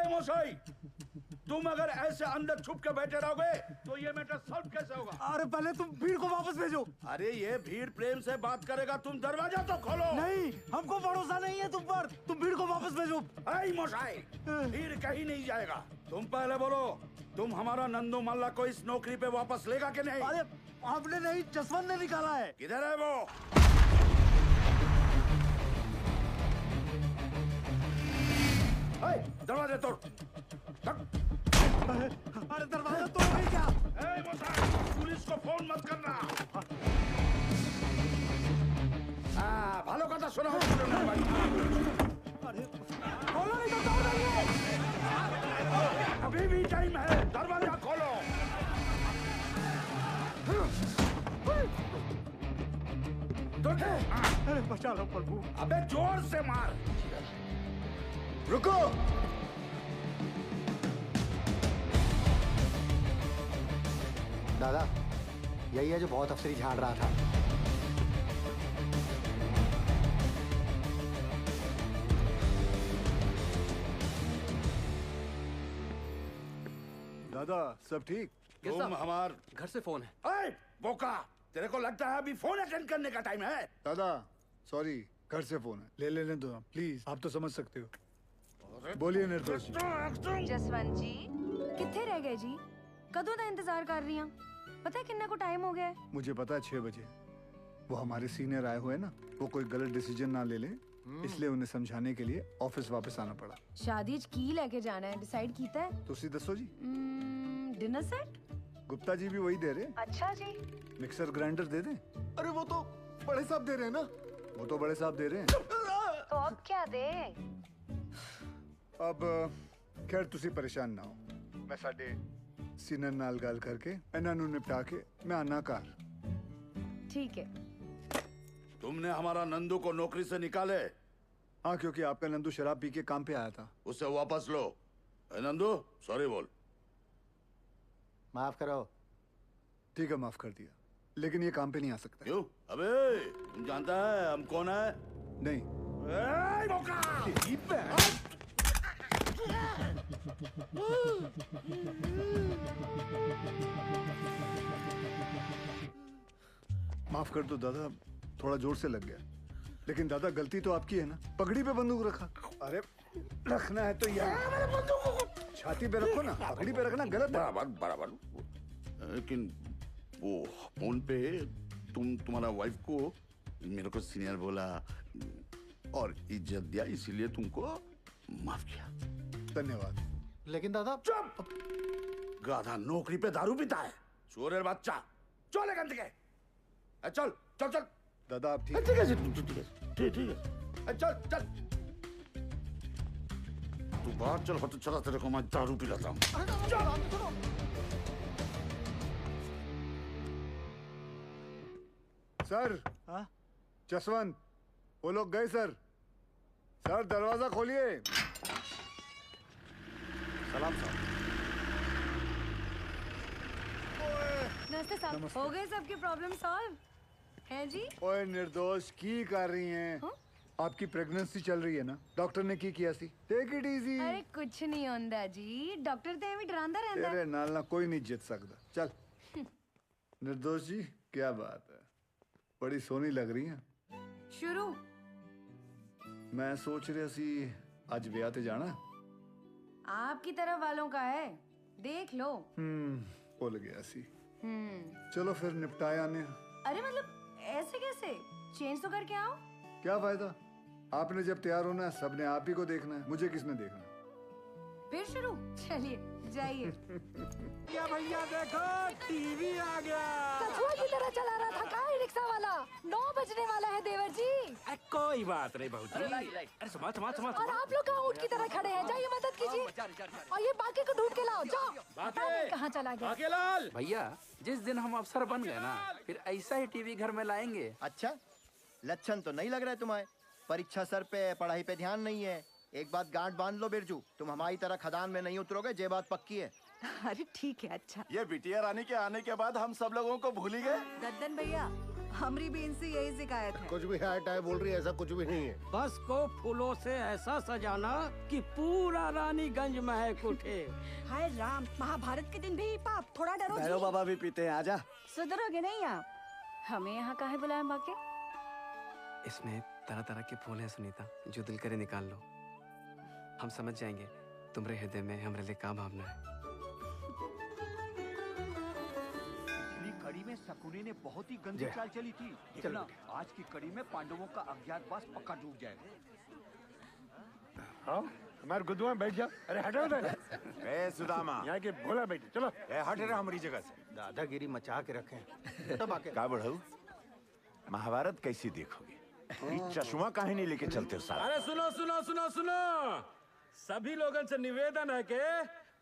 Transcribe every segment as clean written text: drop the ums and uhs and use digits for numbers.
मोशाई, तुम अगर ऐसे अंदर छुप के बैठे रहोगे तो ये मैटर सॉल्व कैसे होगा? अरे पहले तुम भीड़ को वापस भेजो। अरे ये भीड़ प्रेम से बात करेगा, तुम दरवाजा तो खोलो। नहीं, हमको भरोसा नहीं है तुम पर। तुम भीड़ को वापस भेजो। ऐ मोशाई, भीड़ कहीं नहीं जाएगा। तुम पहले बोलो, तुम हमारा नंदू मल्ला को इस नौकरी पे वापस लेगा कि नहीं? अरे आपने नहीं, जसवंत ने निकाला है। किधर है वो? दरवाजे तोड़। अरे दरवाजा तोड़ नहीं क्या? पुलिस को फोन मत करना। भालो कथा सुना। अरे खोलो नहीं तो तोड़ देंगे। अभी भी टाइम है, दरवाजा खोलो। अरे बचा लो प्रभु। अबे जोर से मार। रुको। दादा, यही है जो बहुत अफसरी झाड़ रहा था। दादा सब ठीक? तुम हमार घर से फोन है। ऐ बोका, तेरे को लगता है अभी फोन अटेंड करने का टाइम है? दादा सॉरी, घर से फोन है। ले लेने दो प्लीज, आप तो समझ सकते हो। बोलिए निर्दोष जी। जसवंत जी किथे रह गए जी? कदों का इंतजार कर रही हूं। पता है किन्ने को टाइम हो गया है? मुझे पता है 6 बजे। वो हमारे सीनियर आए हुए ना, वो कोई गलत डिसीजन ना ले ले, इसलिए उन्हें समझाने के लिए ऑफिस वापस आना पड़ा। शादी की लेके जाना है, डिसाइड कीता है? तुसी दसो जी। Dinner set? गुप्ता जी भी वही दे रहे। अच्छा जी। मिक्सर ग्राइंडर दे दें? अरे वो तो बड़े साहब दे रहे हैं ना। वो तो बड़े साहब दे रहे हैं। तो अब क्या दे? अब खैर तुसी परेशान ना हो, मैं साडे सीनियर नाल गल करके इन्हां नूं निपटा के मैं आना घर। ठीक है। तुमने हमारा नंदू को नौकरी से निकाले? हाँ, क्योंकि आपका नंदू शराब पी के काम पे आया था। उसे वापस लो। नंदू सॉरी बोल। माफ करो। ठीक है, माफ कर दिया, लेकिन ये काम पे नहीं आ सकता। क्यों? अबे तुम जानता है हम कौन है? नहीं। माफ कर दो दादा, थोड़ा जोर से लग गया। लेकिन दादा गलती तो आपकी है ना, पगड़ी पे बंदूक रखा। अरे रखना है तो यार छाती पे रखो ना, पगड़ी पे रखना गलत है। बराबर बराबर। लेकिन वो फोन पे तुम्हारा वाइफ को मेरे को सीनियर बोला और इज्जत दिया, इसीलिए तुमको माफ किया। धन्यवाद। लेकिन दादा। चुप! गाधा नौकरी पे दारू पीता है, चोरेर बच्चा। चल गंद के। चल चल चल। दादा आप ठीक है? ठीक है ठीक है। चल चल तू बाहर चल, तो चला तेरे को मैं दारू पिलाता हूँ। सर। हाँ? जसवंत, वो लोग गए सर। सर दरवाजा खोलिए। सलाम साहब। नमस्ते साहब, हो गए सबकी प्रॉब्लम सॉल्व है जी? ओए निर्दोष की कर रही हैं? हाँ? आपकी प्रेगनेंसी चल रही है ना, डॉक्टर ने की किया सी। Take it easy. अरे कुछ नहीं होंदा जी, डॉक्टर ते भी डरांदा रहंदा। तेरे नाल ना कोई नहीं जीत सकता। चल। निर्दोष जी क्या बात है, बड़ी सोहनी लग रही हैं। शुरू। मैं सोच रहा सी आज ब्याह ते जाना। आपकी तरफ वालों का है, देख लो। भूल गया सी। चलो फिर निपटाया ने। अरे मतलब ऐसे कैसे? चेंज तो करके आओ। क्या फायदा, आपने जब तैयार होना है सबने आप ही को देखना है, मुझे किसने देखना है? फिर शुरू। चलिए जाइए। या भैया देखो टीवी आ गया। कछुआ की तरह चला रहा था का रिक्शा वाला। 9 बजने वाला है देवर जी। कोई बात नहीं बहू जी। अरे समा समा समा। और आप लोग कहाँ ऊँट की तरह खड़े हैं? जाइए मदद कीजिए और ये बाकी को ढूंढ के लाओ। जाओ। कहाँ चला गया? बाकेलाल भैया, जिस दिन हम अफसर बन गए ना, फिर ऐसा ही टीवी घर में लाएंगे। अच्छा, लक्षण तो नहीं लग रहा है तुम्हारे। परीक्षा सर पे, पढ़ाई पे ध्यान नहीं है। एक बात गांठ बांध लो बिरजू, तुम हमारी तरह खदान में नहीं उतरोगे, ये बात पक्की है। अरे ठीक है। अच्छा ये बिटिया रानी के आने के बाद हम सब लोगों को भूल ही गए। दद्दन भैया, हमारी भी इनसे यही शिकायत है। कुछ भी हाय टाय बोल रही है, ऐसा कुछ भी नहीं है। बस को फूलों से ऐसा सजाना कि पूरा रानीगंज महक उठे। हाय राम, महाभारत के दिन भी पाप, थोड़ा डरो जी। भैरव बाबा भी पीते हैं, आजा। सुधरोगे नहीं आप? हमें यहाँ काहे बुलाया बाके? इसमें तरह तरह के फूल हैं सुनीता, जो दिल करे निकाल लो। हम समझ जाएंगे तुम्हारे हृदय में हमारे लिए क्या भावना है। कड़ी में शकुनी ने बहुत ही गंदी चाल चली थी। देखना, आज की कड़ी में पांडवों का अज्ञातवास पक्का डूब जाएगा। हाँ, हमारे गुद्दुआ बैठ जा। अरे हटो उधर। ए सुदामा, यहाँ के भोला बैठे, चलो। ए हट रहा हमारी जगह से। दादागिरी मचा के रखे। का बढ़ाऊ? महाभारत कैसी देखोगे? ये चश्मा काहे नहीं लेके चलते हो साला? अरे सुनो सुनो सुनो सुनो, सभी लोगों से निवेदन है कि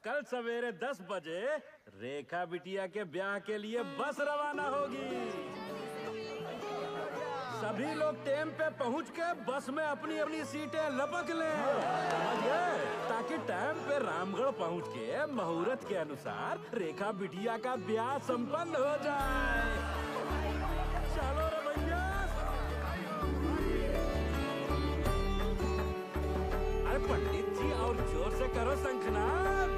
कल सवेरे 10 बजे रेखा बिटिया के ब्याह के लिए बस रवाना होगी। सभी लोग टाइम पे पहुंच के बस में अपनी अपनी सीटें लपक लें, समझे? ताकि टाइम पे रामगढ़ पहुंच के मुहूर्त के अनुसार रेखा बिटिया का ब्याह संपन्न हो जाए। चलो रे भैया। अरे पंडित जी और जोर से करो शंखनाद।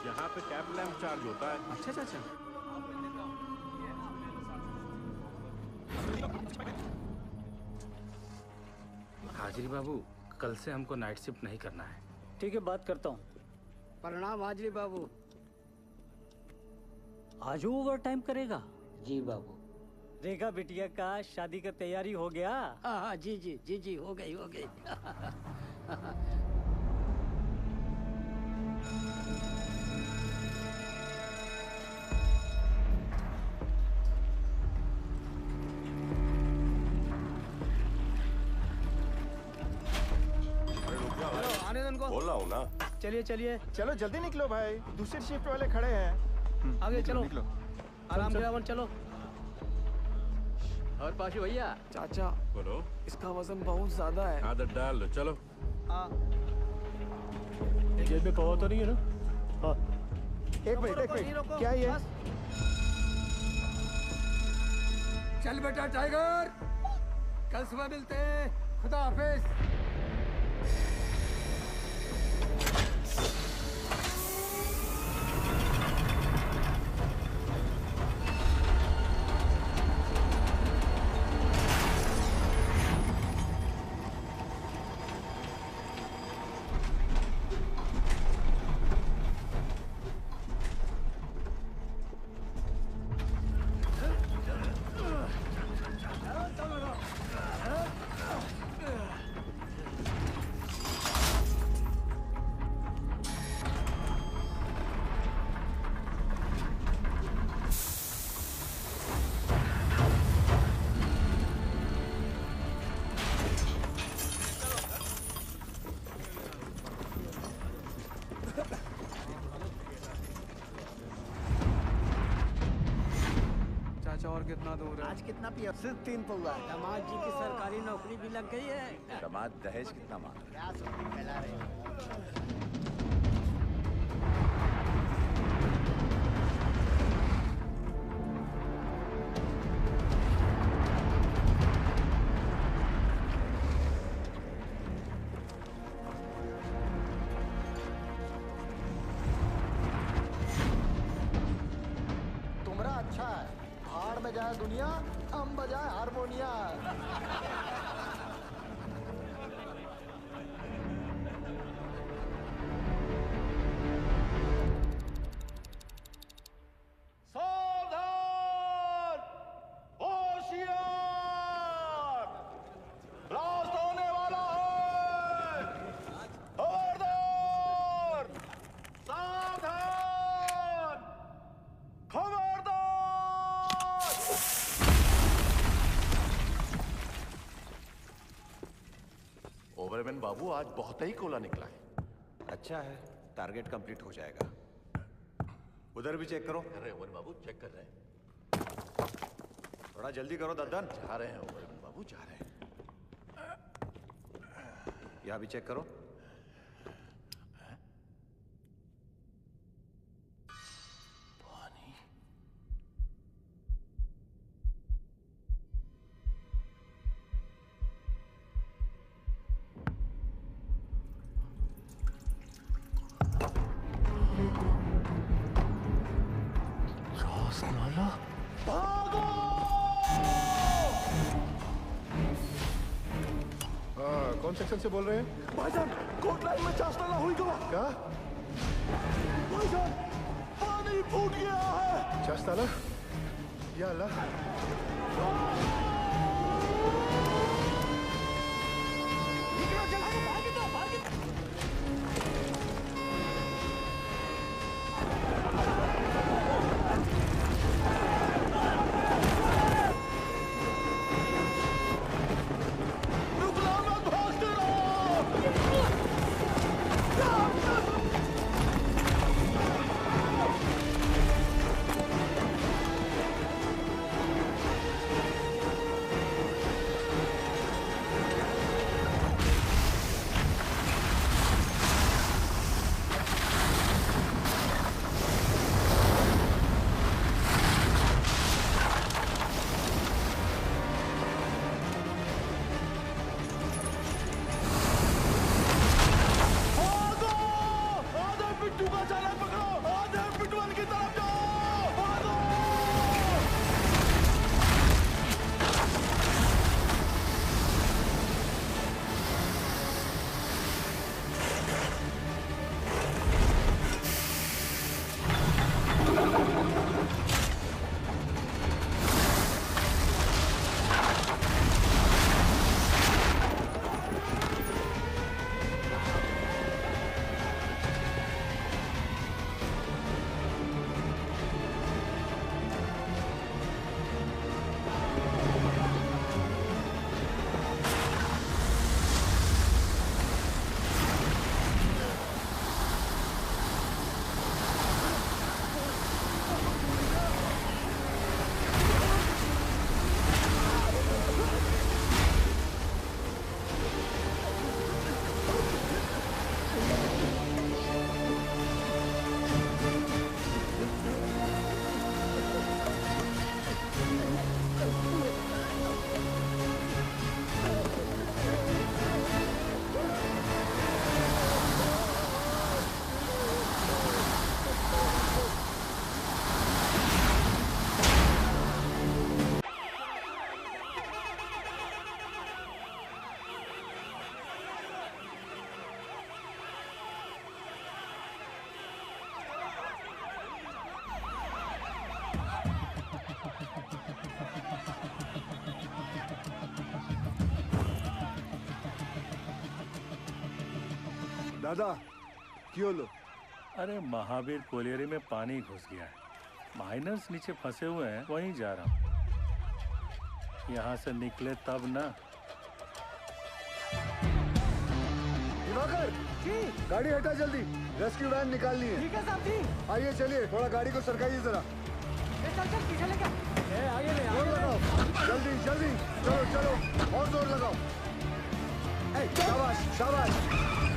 यहाँ पे कैब लैम्प चार्ज होता है। अच्छा चाचा, हाजिरी बाबू, कल से हमको नाइट शिफ्ट नहीं करना है। ठीक है, बात करता हूँ। प्रणाम हाजिरी बाबू। आज ओवर टाइम करेगा? जी बाबू। रेखा बिटिया का शादी का तैयारी हो गया? हाँ जी जी जी जी, हो गई हो गई। बोला हूँ ना। चलिए चलिए, चलो जल्दी निकलो भाई, दूसरी शिफ्ट वाले खड़े हैं। आगे चलो, आराम से रावण चलो। और पाशु भैया, चाचा बोलो। इसका वजन बहुत ज्यादा है। आदत डाल लो, चलो। जेब में पवा तो नहीं है ना? हाँ। एक मिनट, क्या ये? चल बेटा टाइगर, कल सुबह मिलते हैं। खुदा हाफिज। चाचा और कितना दूर है? आज कितना पिया? सिर्फ 3 पौवा। दामाद जी की सरकारी नौकरी भी लग गई है। दामाद दहेज कितना मांग? क्या सोच फैला रहे हो? तुमरा अच्छा है, भाड़ में जाए दुनिया, हम बजाए हारमोनिया। सावधान! होशियार! ब्लास्ट होने वाला है! खबरदार! सावधान! खबरदार! ओवरमैन बाबू, आज बहुत ही कोला निकला है। अच्छा है, टारगेट कंप्लीट हो जाएगा। उधर भी चेक करो। अरे वन बाबू चेक कर रहे हैं। थोड़ा जल्दी करो दद्दन। जा रहे हैं ओवर बाबू, जा रहे हैं। यहाँ भी चेक करो। कौन सेक्शन से बोल रहे हैं? भाईजान कोट लाइन में चास्ताना हुई गवा। क्या? भाईजान पानी फूट गया है। चास्ताना? या अल्लाह। दादा क्यों लो? अरे महावीर कोलियरी में पानी घुस गया है, माइनर्स नीचे फंसे हुए हैं, वहीं जा रहा हूँ। यहाँ से निकले तब ना। दिवाकर जी, गाड़ी हटा जल्दी, रेस्क्यू वैन निकालनी है। ठीक है साहब जी। आइए चलिए, थोड़ा गाड़ी को सरकाइए जरा। चल चल पीछे लेके आगे ले जोर लगाओ, जल्दी जल्दी, चलो चलो और जोर लगाओ। शाबाश शाबाश,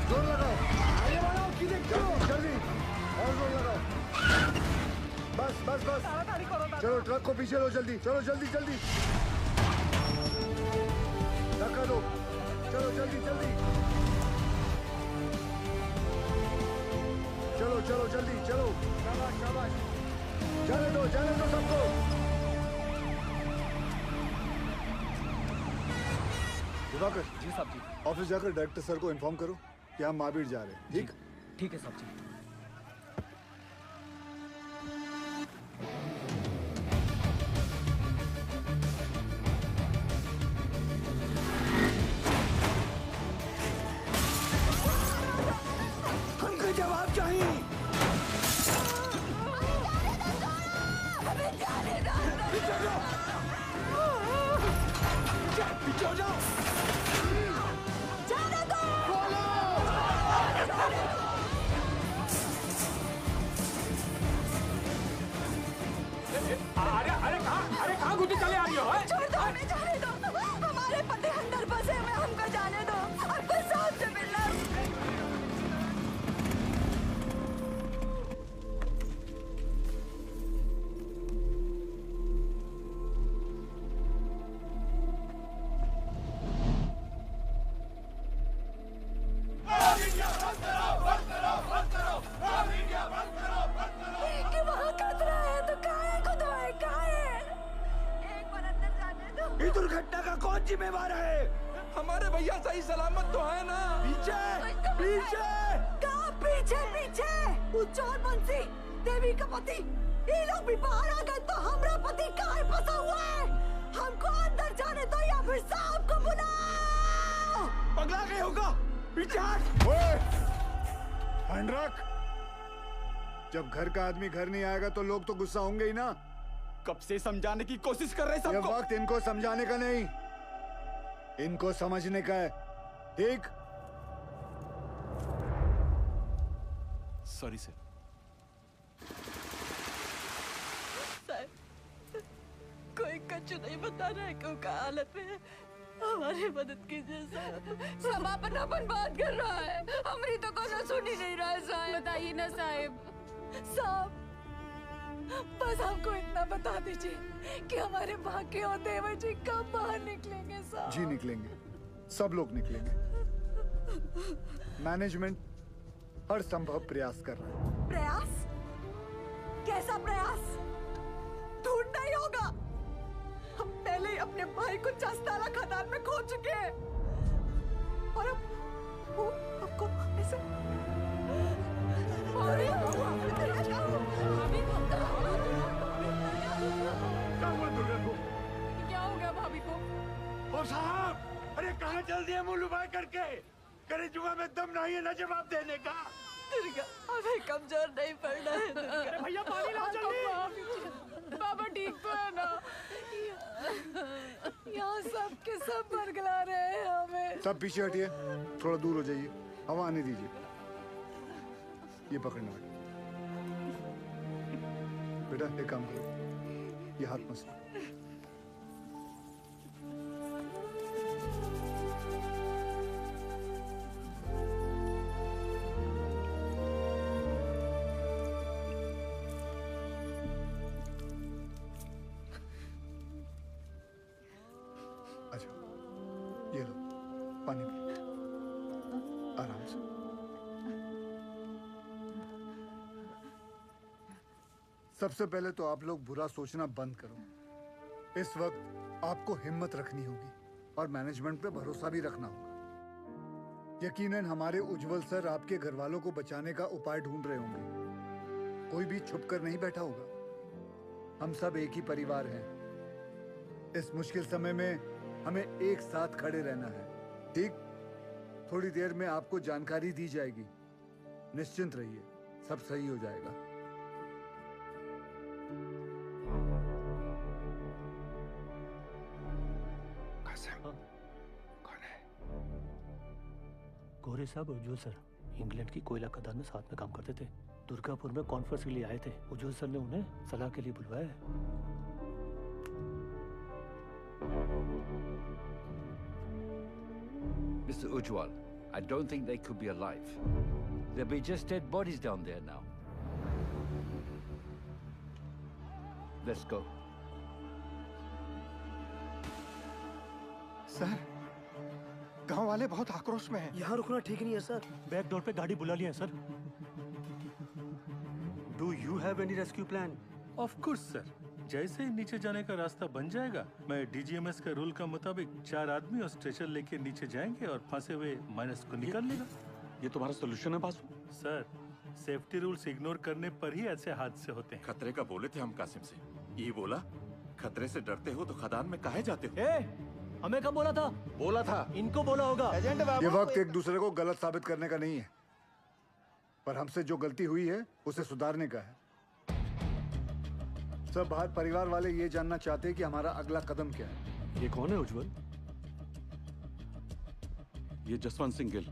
जोर लगाओ, आगे बढ़ाओ, जल्दी जल्दी और जोर लगाओ। बस बस बस, चलो ट्रक को पीछे लो जल्दी, चलो जल्दी जल्दी, धक्का दो, चलो जल्दी जल्दी, चलो चलो जल्दी चलो, शाबाश शाबाश, जाने दो सबको। दिवाकर जी साहब जी। ऑफिस जाकर डायरेक्टर सर को इन्फॉर्म करो कि हम महावीर जा रहे हैं। ठीक ठीक है साहब जी। हमको जवाब चाहिए। पीछे हो जाओ। जाने दो। अरे कहाँ गुड्डी चले आ रही हो? जिम्मेवार है? हमारे भैया सही सलामत तो है ना? पीछे पीछे कहाँ पीछे पीछे? उज्जवल बंसी देवी का पति ये लोग भी बाहर आ गए तो हमारा पति कहाँ फंसा हुआ है? हमको अंदर जाने दो या फिर साहब को बुलाओ। पगला गए होगा। पीछे हट। हैंड रख। जब घर का आदमी घर नहीं आएगा तो लोग तो गुस्सा होंगे ही ना। कब से समझाने की कोशिश कर रहे हैं ये सबको। वक्त इनको समझाने का नहीं, इनको समझने का है। ठीक? Sorry sir. कोई कच्चू नहीं बता रहा है क्यों का हालत में है। हमारी मदद कीजिए साहब। सब अपन बात कर रहा है, हमारी तो कोई सुन ही नहीं रहा है साहब। बताइए ना साहब। साहब बस हमको इतना बता दीजिए कि हमारे भाग्य और देवर जी कब बाहर निकलेंगे साहब। जी निकलेंगे, सब लोग निकलेंगे। मैनेजमेंट हर संभव प्रयास कर रहा है। प्रयास? कैसा प्रयास? ढूंढना ही होगा। हम पहले ही अपने भाई को चस्ताला खदान में खो चुके हैं और अब वो हमको ऐसे क्या हो गया भाभी को? ओ साहब, अरे कहाँ चल दिए मुंह लुभाए करके? करे जुआ में दम नहीं है ना जवाब देने का। दुर्गा हमें कमजोर नहीं पड़ना है दुर्गा। भैया पानी लाओ जल्दी। बाबा ठीक तो है ना? यहाँ सब के सब बरगला रहे हैं हमें। सब पीछे हटिए, थोड़ा दूर हो जाइए, हवा आने दीजिए। ये पकड़ना बेटा, एक काम करो, ये हाथ मसलो। अच्छा, ये लो पानी पी, आराम से। सबसे पहले तो आप लोग बुरा सोचना बंद करो। इस वक्त आपको हिम्मत रखनी होगी और मैनेजमेंट पे भरोसा भी रखना होगा। यकीनन हमारे उज्जवल सर आपके घर वालों को बचाने का उपाय ढूंढ रहे होंगे। कोई भी छुप कर नहीं बैठा होगा। हम सब एक ही परिवार हैं। इस मुश्किल समय में हमें एक साथ खड़े रहना है। ठीक? थोड़ी देर में आपको जानकारी दी जाएगी। निश्चिंत रहिए, सब सही हो जाएगा। गोरे साहब उज्जवल सर इंग्लैंड की कोयला खदान में साथ में काम करते थे। दुर्गापुर में कॉन्फ्रेंस के लिए आए थे। उज्जवल सर ने उन्हें सलाह के लिए बुलवाया है। Mr. Ujwal, I don't think they could be alive. There'll be just dead bodies down there now. Let's go. Sir, गांव वाले बहुत आक्रोश में हैं। यहाँ रुकना ठीक नहीं है सर। बैक डोर पे गाड़ी बुला लिया है sir. Do you have any rescue plan? Of course sir, जैसे ही नीचे जाने का रास्ता बन जाएगा, मैं डीजीएमएस के रूल का मुताबिक 4 आदमी और स्ट्रेचर लेके नीचे जाएंगे और फंसे हुए माइनस को निकाल लेगा। ये तुम्हारा सोल्यूशन है Basu? Sir, safety rules ignore करने पर ही ऐसे हादसे होते हैं। खतरे का बोले थे हम कासिम से। ये बोला, खतरे से डरते हो तो खदान में काहे जाते हो? हमें कब बोला था? बोला था। इनको बोला होगा। ये वक्त एक दूसरे को गलत साबित करने का नहीं है, पर हमसे जो गलती हुई है उसे सुधारने का है। सब बाहर परिवार वाले ये जानना चाहते हैं कि हमारा अगला कदम क्या है। ये कौन है उज्जवल? ये Jaswant Singh Gill,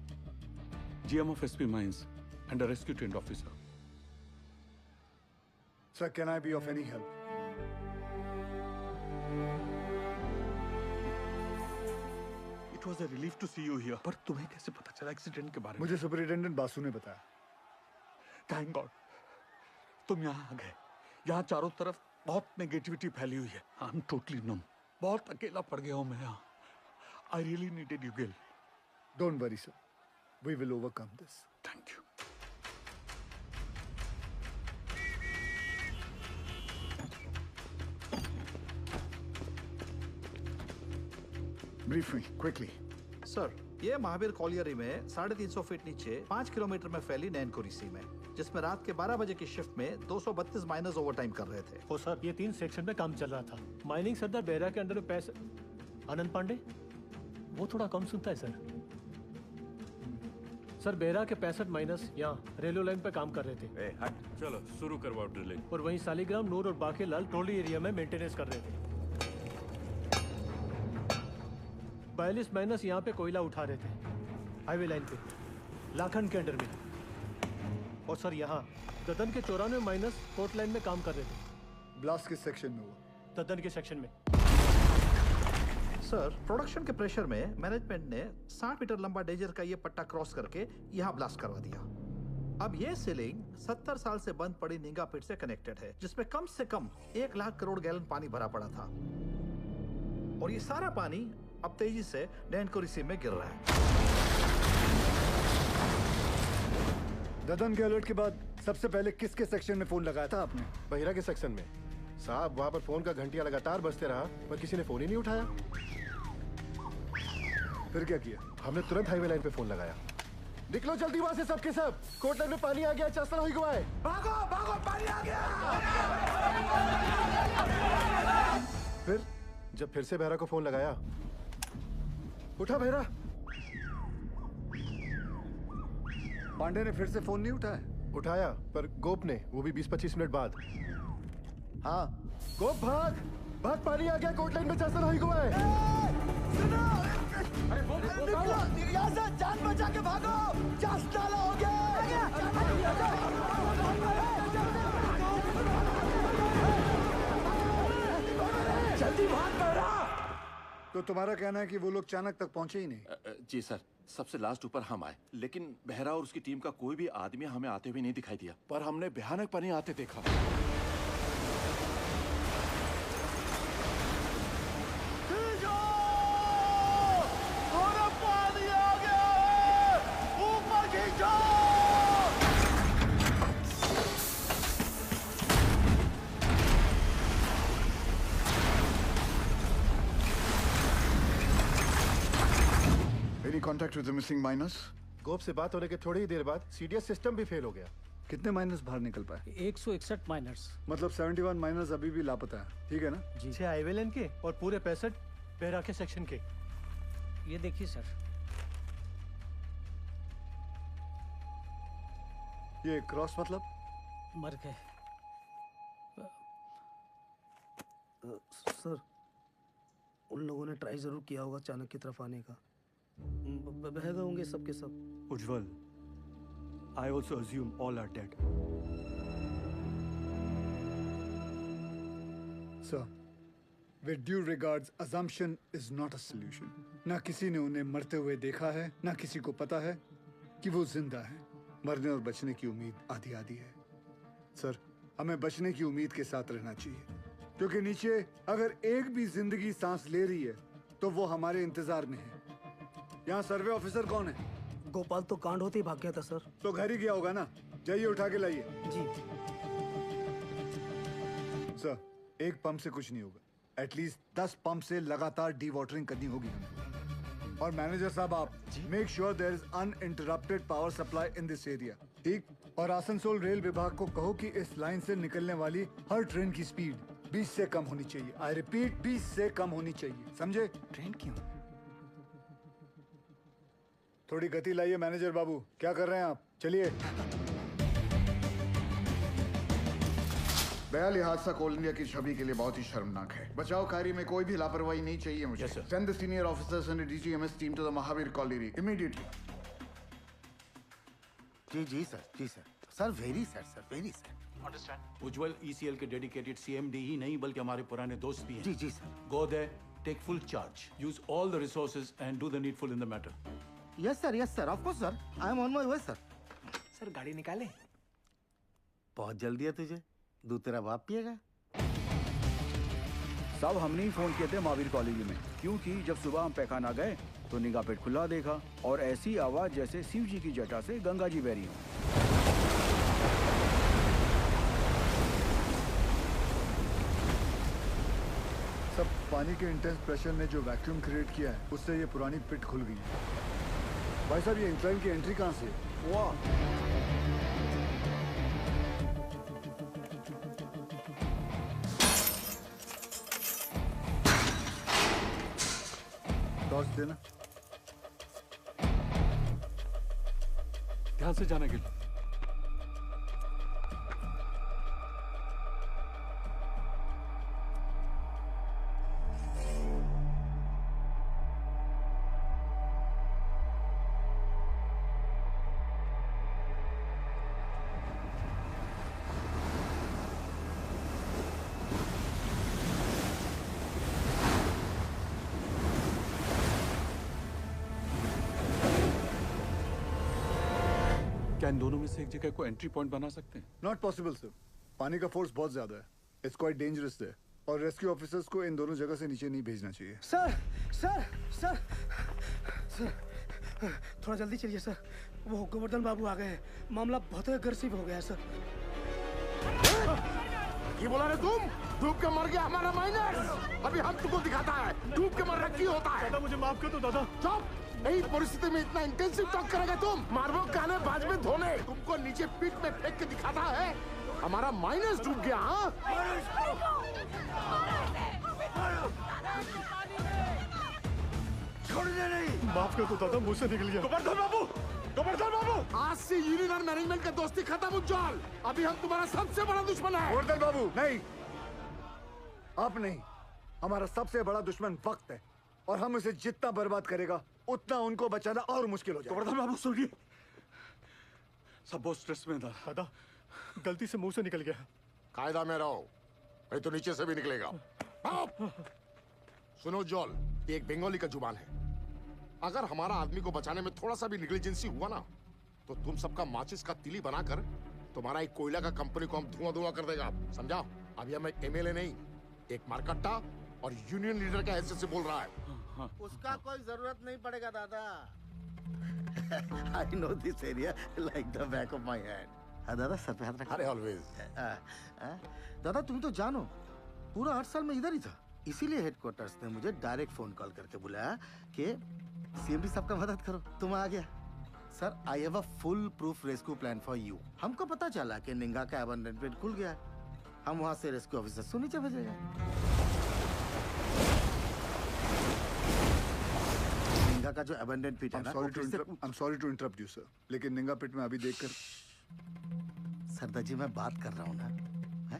GM of SP mines and rescue trained officer. Sir, can I be of any help? It was a relief to see you here. पर तुम्हें कैसे पता चला एक्सीडेंट के बारे में? मुझे सुपरिटेंडेंट बासु ने बताया। थैंक गॉड तुम यहाँ आ गए। यहाँ चारों तरफ बहुत नेगेटिविटी फैली हुई है। I am totally numb. बहुत अकेला पड़ गया हूँ मैं यहाँ। I really needed you Gill. Don't worry sir, we will overcome this. Thank you. Brief me quickly. Sir, ये महावीर कॉलियरी में 350 फीट नीचे 5 किलोमीटर में फैली नैनकुरी सी में, जिसमें रात के 12 बजे की शिफ्ट में 232 माइनर्स ओवरटाइम कर रहे थे। ओ सर, ये 3 सेक्शन में काम चल रहा था। माइनिंग सरदार बेहरा के अंडर में पैसे आनंद पांडे, वो थोड़ा कम सुनता है सर बेहरा के 65 माइनस यहाँ रेलवे लाइन पे काम कर रहे थे। चलो शुरू करवाओ ड्रिलिंग। और वहीं सालीग्राम, नूर और बाकी लाल ट्रोली एरिया में मेंटेनेंस कर रहे थे। 42 माइनस यहाँ पे कोयला उठा रहे थे हाईवे लाइन पे लाखन के अंडर में। और सर यहाँ ददन के 94 माइनस कोर्ट लाइन में काम कर रहे थे। ब्लास्ट किस सेक्शन में हुआ? ददन के सेक्शन में। सर, प्रोडक्शन के प्रेशर में मैनेजमेंट ने 60 मीटर लंबा डेजर का ये पट्टा क्रॉस करके यहाँ ब्लास्ट करवा दिया। अब ये सीलिंग 70 साल से बंद पड़ी निंगा पिट से कनेक्टेड है, जिसमें कम से कम 1 लाख करोड़ गैलन पानी भरा पड़ा था। और ये सारा पानी अब तेजी से नैनकुरी सी में गिर रहा है। ददन के अलर्ट के बाद सबसे पहले किसके सेक्शन में फोन लगाया था आपने? बहिरा के सेक्शन में साहब। वहाँ पर फोन का घंटिया लगातार बजते रहा पर किसी ने फोन ही नहीं उठाया। फिर क्या किया? हमने तुरंत हाईवे लाइन पे फोन लगाया। निकलो जल्दी वहाँ से सबके सब, कोर्ट लाइन में पानी आ गया, चस्ता हुई गुआए। भागो भागो, पानी आ गया। फिर जब फिर से बहरा को फोन लगाया, उठा बहरा। पांडे ने फिर से फोन नहीं उठाया? उठाया पर गोप ने, वो भी 20-25 मिनट बाद। हाँ गोप भाग भाग, पानी आ गया कोर्ट लाइन में, चस्ता हुई गुआए। यहाँ से जान बचा के भागो, चास्ताला हो गया। जल्दी भाग बहरा। तो तुम्हारा कहना है कि वो लोग चाणक तक पहुंचे ही नहीं? जी सर, सबसे लास्ट ऊपर हम आए, लेकिन बहरा और उसकी टीम का कोई भी आदमी हमें आते हुए नहीं दिखाई दिया, पर हमने भयानक पानी आते देखा। Any contact with the missing miners? गोप से बात होने के थोड़ी ही देर बाद सीडीएस सिस्टम भी फेल हो गया। कितने माइनर्स बाहर निकल पाए? 161 माइनर्स। मतलब 71 माइनर्स अभी भी लापता है, ठीक है ना? जी। 6 हाईवे लाइन के और पूरे 65 बेहरा के सेक्शन के। ये देखिए सर। ये क्रॉस मतलब? मर गए। सर, उन लोगों ने ट्राई जरूर किया होगा चाणक की तरफ आने का। बह गए होंगे सबके सब। उज्जवल, I also assume all are dead. Sir, with due regards, assumption is not a solution. ना किसी ने उन्हें मरते हुए देखा है, ना किसी को पता है कि वो जिंदा है। मरने और बचने की उम्मीद आधी आधी है। सर, हमें बचने की उम्मीद के साथ रहना चाहिए, क्योंकि नीचे अगर एक भी जिंदगी सांस ले रही है तो वो हमारे इंतजार में है। यहाँ सर्वे ऑफिसर कौन है? गोपाल तो कांड होते ही भाग गया था सर। तो घर ही गया होगा ना? जाइए उठा के लाइए। जी। सर, एक पंप से कुछ नहीं होगा। एटलीस्ट 10 पंप से लगातार डी वाटरिंग करनी होगी हमें। और मैनेजर साहब, आप make sure there is uninterrupted power supply in this area, ठीक? और आसनसोल रेल विभाग को कहो कि इस लाइन से निकलने वाली हर ट्रेन की स्पीड 20 से कम होनी चाहिए। आई रिपीट, 20 से कम होनी चाहिए, समझे? ट्रेन क्यों? थोड़ी गति लाइए मैनेजर बाबू। क्या कर रहे हैं आप? चलिए। बहरहाल हादसा कोल इंडिया की छवि के लिए बहुत ही शर्मनाक है। बचाव कार्य में कोई भी लापरवाही नहीं चाहिए मुझे। Send the senior officers and DGMS team to the Mahavir colony immediately. जी सर, जी sir. Sir very sir, very sir. Understand. Ujjwal ECL के डेडिकेटेड सीएमडी ही नहीं बल्कि हमारे पुराने दोस्त भी हैं। जी जी sir. Go there, take full charge, use all the resources and do the needful in the matter. Yes sir, of course sir. I am on my way sir. Sir गाड़ी निकाले। बहुत जल्दी है तुझे, दूध तेरा बाप पिएगा। साहब, हमने ही फोन किए थे महावीर कॉलेज में, क्योंकि जब सुबह हम पैखाना गए तो निगाह पेट खुला देखा और ऐसी आवाज जैसे शिव जी की जटा से गंगा जी बह रही हो। सब पानी के इंटेंस प्रेशर ने जो वैक्यूम क्रिएट किया है उससे ये पुरानी पिट खुल गई है। भाई साहब, ये इंक्लाइन की एंट्री कहाँ से है? वाह, टॉर्च देना। ध्यान से जाना गिल। क्या इन दोनों में से एक जगह को एंट्री पॉइंट बना सकते हैं? नॉट पॉसिबल सर, पानी का फोर्स बहुत ज्यादा है। इट्स क्वाइट डेंजरस है और रेस्क्यू ऑफिसर्स को इन दोनों जगह से नीचे नहीं भेजना चाहिए। सर सर सर सर, थोड़ा जल्दी चलिए सर, वो गोवर्धन बाबू आ गए हैं। मामला बहुत अग्रेसिव हो गया है सर। ये बोला रे तुम? डूब के मर गया हमारा माइनर। अभी हम तुमको दिखाता है डूब के मरना क्यों होता है। दादा मुझे माफ कर दो दादा। चुप, यही परिस्थिति में इतना इंटेंसिव टॉक करेगा तुम? मारबो काने बाज में धोने, तुमको नीचे पीठ में फेंक के दिखाता है हमारा माइनस डूब गया। हाँ, छोड़ने नहीं। माफ कर दो दादा, मुझसे निकल गया। गोवर्धन बाबू, गोवर्धन बाबू, आज से यूनियन और मैनेजमेंट का दोस्ती खत्म उज्जवल। अभी हम तुम्हारा सबसे बड़ा दुश्मन है। गोवर्धन बाबू नहीं, आप नहीं, हमारा सबसे बड़ा दुश्मन वक्त है और हम उसे जितना बर्बाद करेगा उतना उनको बचाना और मुश्किल हो जाएगा। गोवर्धन बाबू सुनिए, सब बहुत स्ट्रेस में था। दादा गलती से मुंह से निकल गया। कायदा में रहो, नहीं तो नीचे से भी निकलेगा। सुनो जॉल, ये एक बंगाली का जुबान है। अगर हमारा आदमी को बचाने में थोड़ा सा भी निग्लिजेंसी हुआ ना तो तुम सबका माचिस का तिली बनाकर तुम्हारा एक कोयला का कंपनी को हम धुआं धुआं कर देगा, समझा? अभी हम एक एमएलए नहीं, एक मारकट्टा और यूनियन लीडर का हैसियत से बोल रहा है। उसका कोई जरूरत नहीं पड़ेगा दादा। I know this area like the back of my hand. हाँ दादा, सर पे हाथ रखो। अरे always। दादा तुम तो जानो, पूरा 8 साल में इधर ही था, इसीलिए हेडक्वार्टर्स ने मुझे डायरेक्ट फोन कॉल करके बुलाया कि सीएमडी साहब का मदद करो। तुम आ गया। Sir, I have a full proof rescue plan for you. हमको पता चला कि निंगा का अबंडनमेंट खुल गया है, हम वहाँ से रेस्क्यू ऑफिसर को नीचे भेजेंगे। निंगा का जो अबंडन पिट है ना, I'm sorry to interrupt you sir, लेकिन निंगा पिट में अभी देखकर सरदार जी मैं बात कर रहा हूँ ना, है?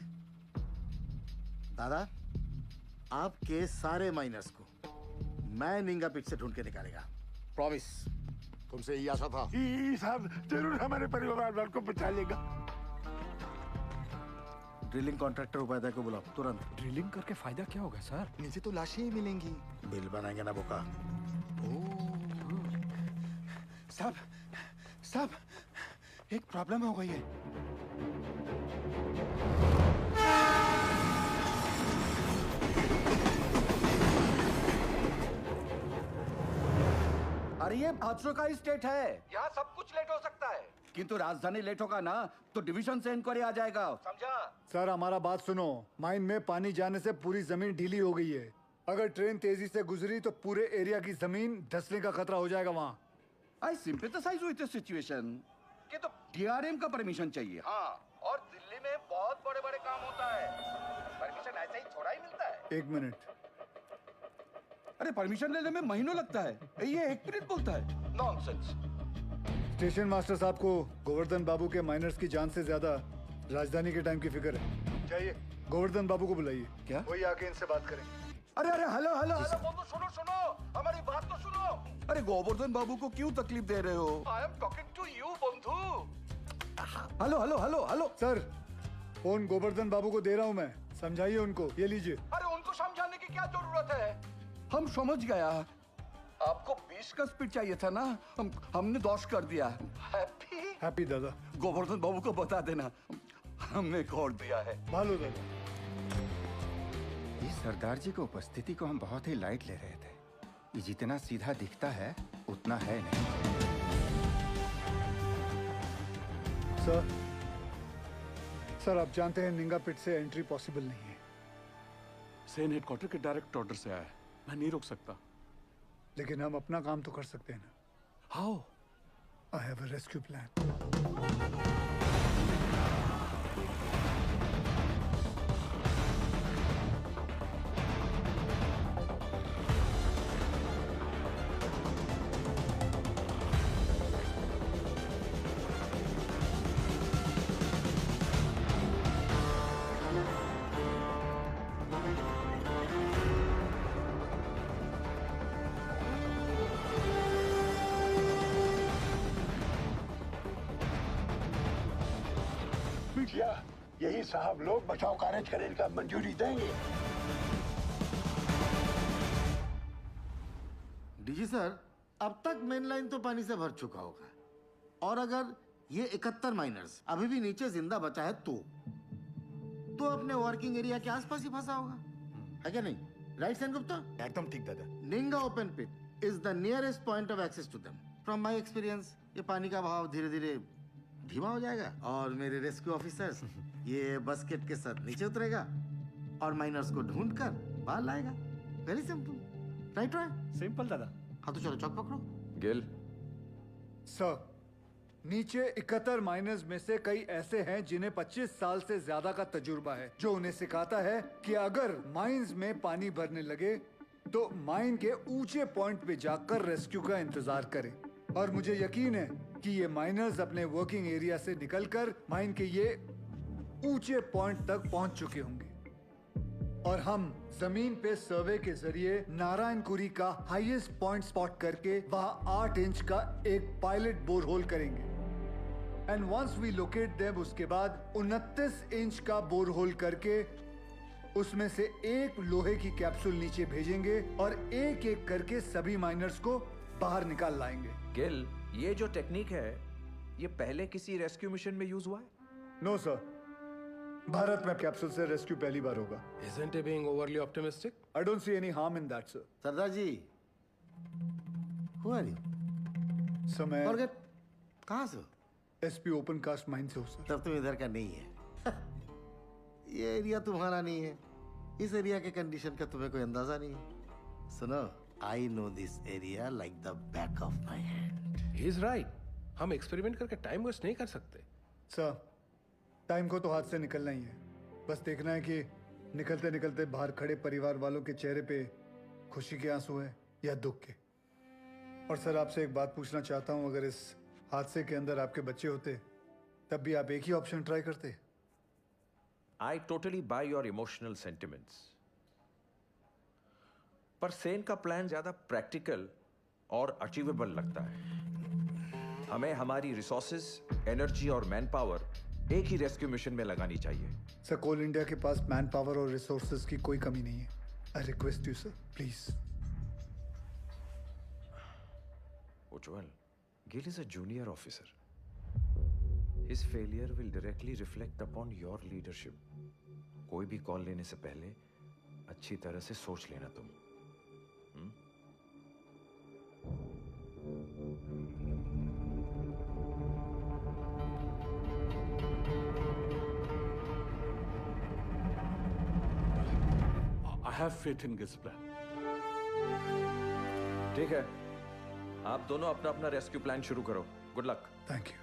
दादा, आपके सारे माइनर्स को मैं निंगा पिट से ढूंढ के निकालेगा, प्रॉमिस। तुमसे यही आशा था। साहब जरूर हमारे परिवार वालों को बचा लेगा। ड्रिलिंग कॉन्ट्रैक्टर उपाध्याय को बुलाओ तुरंत। ड्रिलिंग करके फायदा क्या होगा सर? नीचे तो लाशें ही मिलेंगी। बिल बनाएंगे ना बोका। साहब, साहब, एक प्रॉब्लम हो गई है। अरे ये हादसों का स्टेट है, यहाँ सब कुछ लेट हो सकता है। किंतु राजधानी लेट होगा ना तो डिवीजन से इंक्वायरी आ जाएगा, समझा? सर हमारा बात सुनो, माइन में पानी जाने से पूरी जमीन ढीली हो गई है। अगर ट्रेन तेजी से गुजरी तो पूरे एरिया की जमीन धंसने का खतरा हो जाएगा वहाँ। आई सिंपैथाइज विद द सिचुएशन। कि तो डीआरएम का परमिशन चाहिए। हाँ, और दिल्ली में बहुत बड़े बड़े काम होता है, परमिशन ऐसे ही थोड़ा ही मिलता है। 1 मिनट। अरे परमिशन लेने में महीनों लगता है, ये 1 मिनट बोलता है। नॉनसेंस। स्टेशन मास्टर साहब को गोवर्धन बाबू के माइनर्स की जान से ज्यादा राजधानी के टाइम की फिक्र है। चाहिए गोवर्धन बाबू को बुलाइए। क्या? वही आके इनसे बात करें। अरे अरे हेलो हेलो हेलो बंधु, सुनो सुनो, हमारी बात तो सुनो। अरे गोवर्धन बाबू को क्यों तकलीफ दे रहे हो? I am talking to you बंधु। Hello hello hello hello sir, phone Govardhan Babu को दे रहा हूँ मैं, समझाइए उनको। ये लीजिए। अरे उनको समझाने की क्या जरूरत है, हम समझ गया। आपको 20 का स्पीड चाहिए था ना, हमने 10 कर दिया। हैप्पी दादा। गोवर्धन बाबू को बता देना हमने खोल दिया है। भालो दादा। इस सरदार जी की उपस्थिति को हम बहुत ही लाइट ले रहे थे। ये जितना सीधा दिखता है उतना है नहीं। सर आप जानते हैं निंगा पिट से एंट्री पॉसिबल नहीं है। सेन हेडक्वार्टर के डायरेक्ट ऑर्डर से आया है, मैं नहीं रोक सकता। लेकिन हम अपना काम तो कर सकते हैं ना। How? I have a rescue plan. यही साहब लोग बचाव कार्य करने का मंजूरी देंगे। डीजी सर, अब तक मेन लाइन तो पानी से भर चुका होगा, और अगर ये 71 माइनर्स अभी भी नीचे जिंदा बचा है तो अपने वर्किंग एरिया के आसपास ही फंसा होगा, है क्या नहीं? राइट सेन गुप्ता? एकदम ठीक दादा। Ninga open pit is the nearest point of access to them. From my experience ये पानी का बहाव धीरे धीरे धीमा हो जाएगा और मेरे रेस्क्यू ऑफिसर्स ये बस्केट के साथ नीचे उतरेगा और माइनर्स को ढूंढ कर बाहर लाएगा। Very simple, right? सिंपल दादा। हाँ तो चलो चौक पकड़ो। गिल सर, नीचे 71 माइनर्स में से कई ऐसे हैं जिन्हें 25 साल से ज्यादा का तजुर्बा है, जो उन्हें सिखाता है कि अगर माइंस में पानी भरने लगे तो माइन के ऊंचे पॉइंट पे जाकर रेस्क्यू का इंतजार करें। और मुझे यकीन है कि ये माइनर्स अपने वर्किंग एरिया से निकलकर माइन के ये ऊंचे पॉइंट तक पहुंच चुके होंगे और हम जमीन पे सर्वे के जरिए नारायणकुरी का हाईएस्ट पॉइंट स्पॉट करके वहां 8 इंच का एक पायलट बोरहोल करेंगे। And once we locate them, उसके बाद 29 इंच का बोरहोल करके उसमें से एक लोहे की कैप्सूल नीचे भेजेंगे और एक एक करके सभी माइनर्स को बाहर निकाल लाएंगे। गिल, ये जो टेक्निक है ये पहले किसी रेस्क्यू मिशन में यूज हुआ है? नो सर, भारत में कैप्सूल से रेस्क्यू पहली बार होगा। Isn't he being overly optimistic? I don't see any harm in that, sir. Sardar ji, who are you? Sir मैं Forget, कहाँ से? एसपी ओपन कास्ट माइन से हूँ सर। तब तुम इधर का नहीं है। ये एरिया तुम्हारा नहीं है। इस एरिया के कंडीशन का तुम्हें कोई अंदाजा नहीं है। सुनो, I know this area like the back of my hand. He's right. हम एक्सपेरिमेंट करके टाइम वेस्ट नहीं कर सकते। सर, टाइम को तो हाथ से निकलना ही है। बस देखना है कि निकलते निकलते बाहर खड़े परिवार वालों के चेहरे पे खुशी के आंसू है या दुख के। और सर, आपसे एक बात पूछना चाहता हूँ, अगर इस हादसे के अंदर आपके बच्चे होते तब भी आप एक ही ऑप्शन ट्राई करते? I totally buy your emotional sentiments. पर सेन का प्लान ज्यादा प्रैक्टिकल और अचीवेबल लगता है। हमें हमारी रिसोर्सेज, एनर्जी और मैन पावर एक ही रेस्क्यू मिशन में लगानी चाहिए। सर, कोल इंडिया के पास मैन पावर और रिसोर्सेज की कोई कमी नहीं है। I request you sir, please. Ujjwal, Gill is a junior officer. His failure will directly reflect upon your leadership. कोई भी कॉल लेने से पहले अच्छी तरह से सोच लेना तुम। I have faith in this plan. ठीक है, आप दोनों अपना अपना रेस्क्यू प्लान शुरू करो। Good luck. Thank you.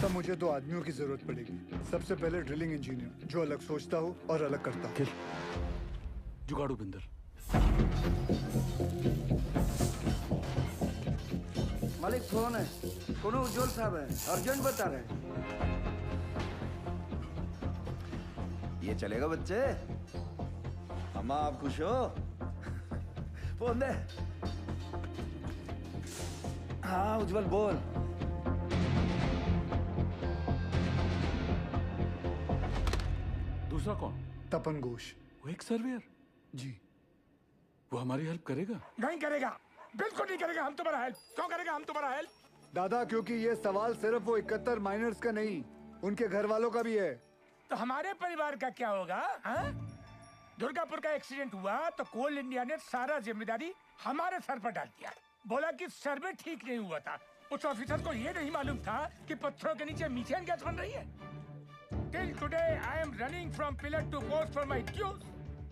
सब मुझे 2 आदमियों की जरूरत पड़ेगी। सबसे पहले ड्रिलिंग इंजीनियर, जो अलग सोचता हो और अलग करता हो। जुगाड़ू बिंदर। मालिक फोन है, कोनो उज्जवल साहब है, अर्जेंट बता रहे हैं। ये चलेगा बच्चे? अम्मा आप खुश हो? फोन दे। हाँ उज्जवल बोल। दूसरा कौन? तपन घोष। वो एक सर्वेयर? जी। वो हमारी हेल्प करेगा? नहीं करेगा, बिल्कुल नहीं करेगा। हम तुम्हारा हेल्प क्यों करेगा? हम तुम्हारा हेल्प दादा, क्योंकि ये सवाल सिर्फ वो 71 माइनर्स का नहीं, उनके घर वालों का भी है। तो हमारे परिवार का क्या होगा? हाँ? दुर्गापुर का एक्सीडेंट हुआ तो कोल इंडिया ने सारा जिम्मेदारी हमारे सर पर डाल दिया। बोला कि सर्वे ठीक नहीं हुआ था। उस ऑफिसर को ये नहीं मालूम था कि पत्थरों के नीचे मीथेन गैस बन रही है। Till today, I am running from pillar to post for my dues.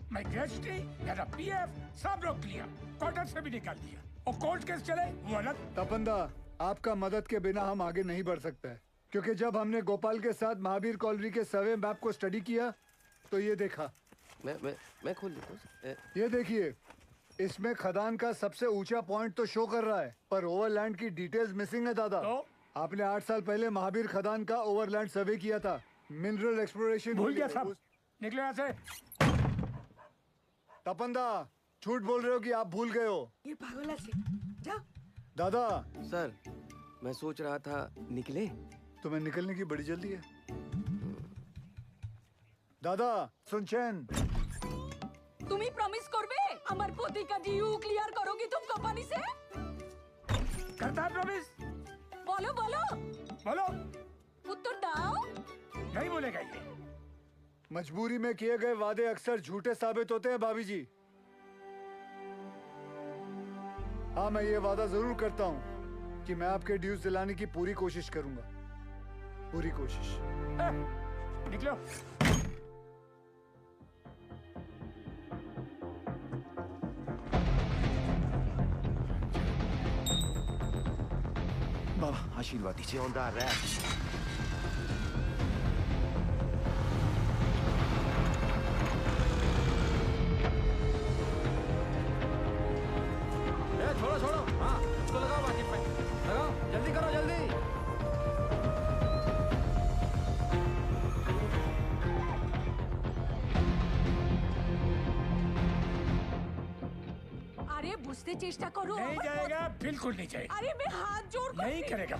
My gratuity, मेरा PF, सब रोक लिया, क्वार्टर से भी निकाल दिया। और कोर्ट केस चले, वो अलग। तपंदा, आपका मदद के बिना हम आगे नहीं बढ़ सकते हैं, क्योंकि जब हमने गोपाल के साथ महावीर कॉलोनी के सर्वे मैप को स्टडी किया, तो ये देखा। मैं खोल देता हूँ। ये देखिए, इसमें खदान का सबसे ऊंचा पॉइंट तो शो कर रहा है, पर ओवरलैंड की डिटेल्स मिसिंग है दादा। आपने 8 साल पहले महावीर खदान का ओवरलैंड सर्वे किया था, मिनरल एक्सप्लोरेशन भूल गया साहब। निकलो यहाँ से। तपंदा, झूठ बोल रहे हो कि आप भूल गए हो? ये पागल से जा। दादा सर, मैं सोच रहा था निकले। तुम्हें निकलने की बड़ी जल्दी है। दादा सुनचैन, তুমি প্রমিস করবে আমার পতিকা ডিউ ক্লিয়ার করোगी तुम कंपनी से? करता है प्रॉमिस। बोलो बोलो बोलो। उत्तर दाओ। नहीं बोलेगा ये। मजबूरी में किए गए वादे अक्सर झूठे साबित होते हैं भाभी जी। हाँ, मैं ये वादा जरूर करता हूँ कि मैं आपके ड्यूज दिलाने की पूरी कोशिश करूंगा, पूरी कोशिश। निकलो। बाबा आशीर्वाद दीजिए। छोड़ो छोड़ो, हाँ इसको लगाओ, बाकी पे लगाओ, जल्दी करो जल्दी। अरे बुझते चेष्टा करो। नहीं जाएगा, बिल्कुल नहीं जाएगा। अरे मैं हाथ जोड़ कर नहीं करेगा।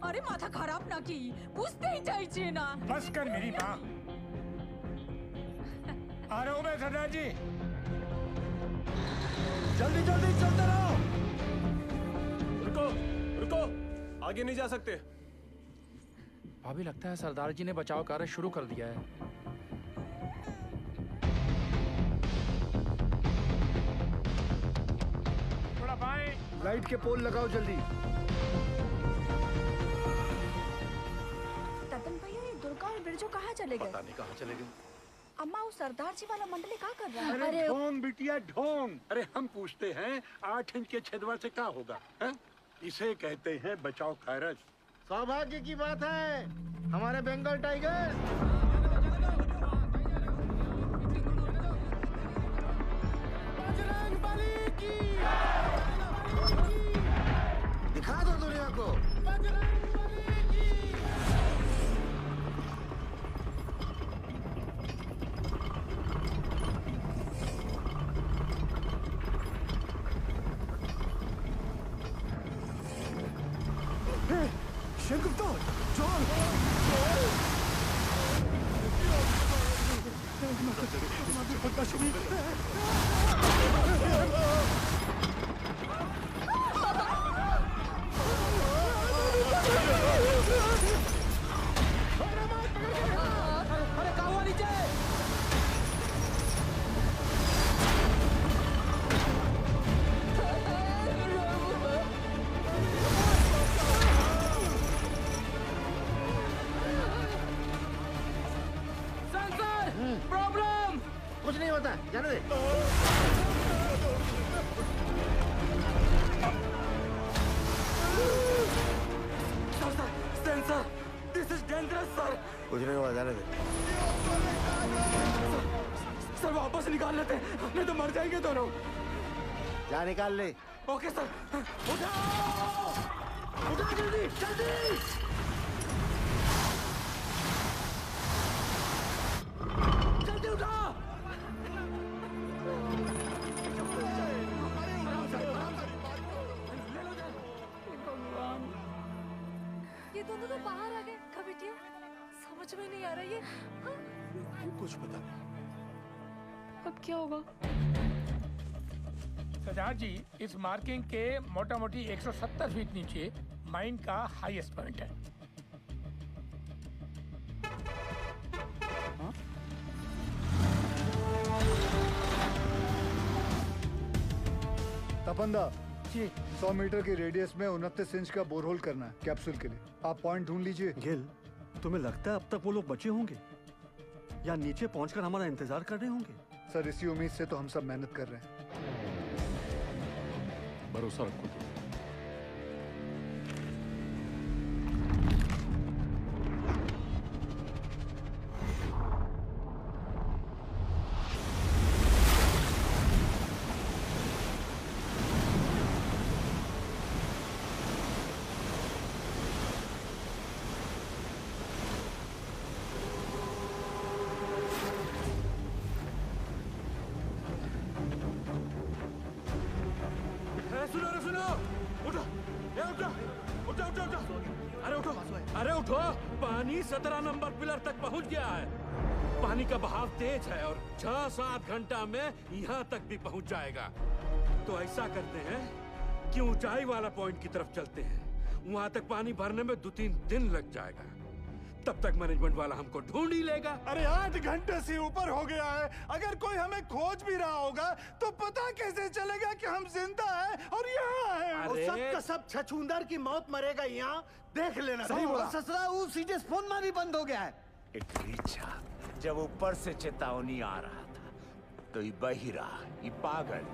अरे माथा खराब ना की, बुझते ही चाहिए ना। बस कर मेरी माँ। आ रहा हूँ मैं सरदार जी। जल्दी जल्दी चलते रहो। रुको रुको, आगे नहीं जा सकते। भाभी, लगता है सरदार जी ने बचाव कार्य शुरू कर दिया है। थोड़ा बाएं। लाइट के पोल लगाओ जल्दी। तपन भैया, ये दुर्गा और बिरजू कहाँ चले गए? पता नहीं कहाँ चले गए। अम्मा, वो सरदार जी वाला मंडली क्या कर रहा है? अरे ढोंग बिटिया ढोंग। अरे हम पूछते हैं 8 इंच के छेदवा से क्या होगा है? इसे कहते हैं बचाव कार्य। सौभाग्य की बात है, हमारे बंगाल टाइगर। दिखा दो दुनिया को। शेरगुप्ता, जॉन, अरे कहाँ हुआ नीचे? प्रॉब्लम कुछ नहीं होता, जाने दे। सेंसर, दिस इज डेंजरस सर। कुछ नहीं हुआ, जाने दे। सर वापस निकाल लेते हैं, नहीं तो मर जाएंगे दोनों। जा निकाल ले। Okay sir. उठाओ, उठाओ जल्दी जल्दी। जल्दी उठाओ। ये दोनों तो बाहर आ गए। कबिटिया, समझ में नहीं आ रहा ये। कुछ पता नहीं। अब क्या होगा? सरदार जी, इस मार्किंग के मोटा मोटी 170 फीट नीचे माइन का हाईएस्ट पॉइंट है। तपंदा जी 100 मीटर की रेडियस में 29 इंच का बोरहोल करना है कैप्सूल के लिए। आप पॉइंट ढूंढ लीजिए। गिल, तुम्हें लगता है अब तक वो लोग बचे होंगे या नीचे पहुंचकर हमारा इंतजार कर रहे होंगे? सर इसी उम्मीद से तो हम सब मेहनत कर रहे हैं। भरोसा रखो। अरे उठो, पानी 17 नंबर पिलर तक पहुंच गया है। पानी का बहाव तेज है और 6-7 घंटा में यहाँ तक भी पहुंच जाएगा। तो ऐसा करते हैं कि ऊंचाई वाला पॉइंट की तरफ चलते हैं। वहाँ तक पानी भरने में 2-3 दिन लग जाएगा। तब तक मैनेजमेंट वाला हमको ढूंढ ही लेगा। अरे 8 घंटे से ऊपर हो गया है। अगर कोई हमें खोज भी रहा होगा तो पता कैसे चलेगा कि हम जिंदा हैं और यहाँ हैं? और सब का सब छछूंदर की मौत मरेगा यहाँ, देख लेना। सही बोला। ससुरा वो सीधे फोन में भी बंद हो गया है। इच्छा जब ऊपर से चेतावनी आ रहा था तो ये बहिरा, ये पागल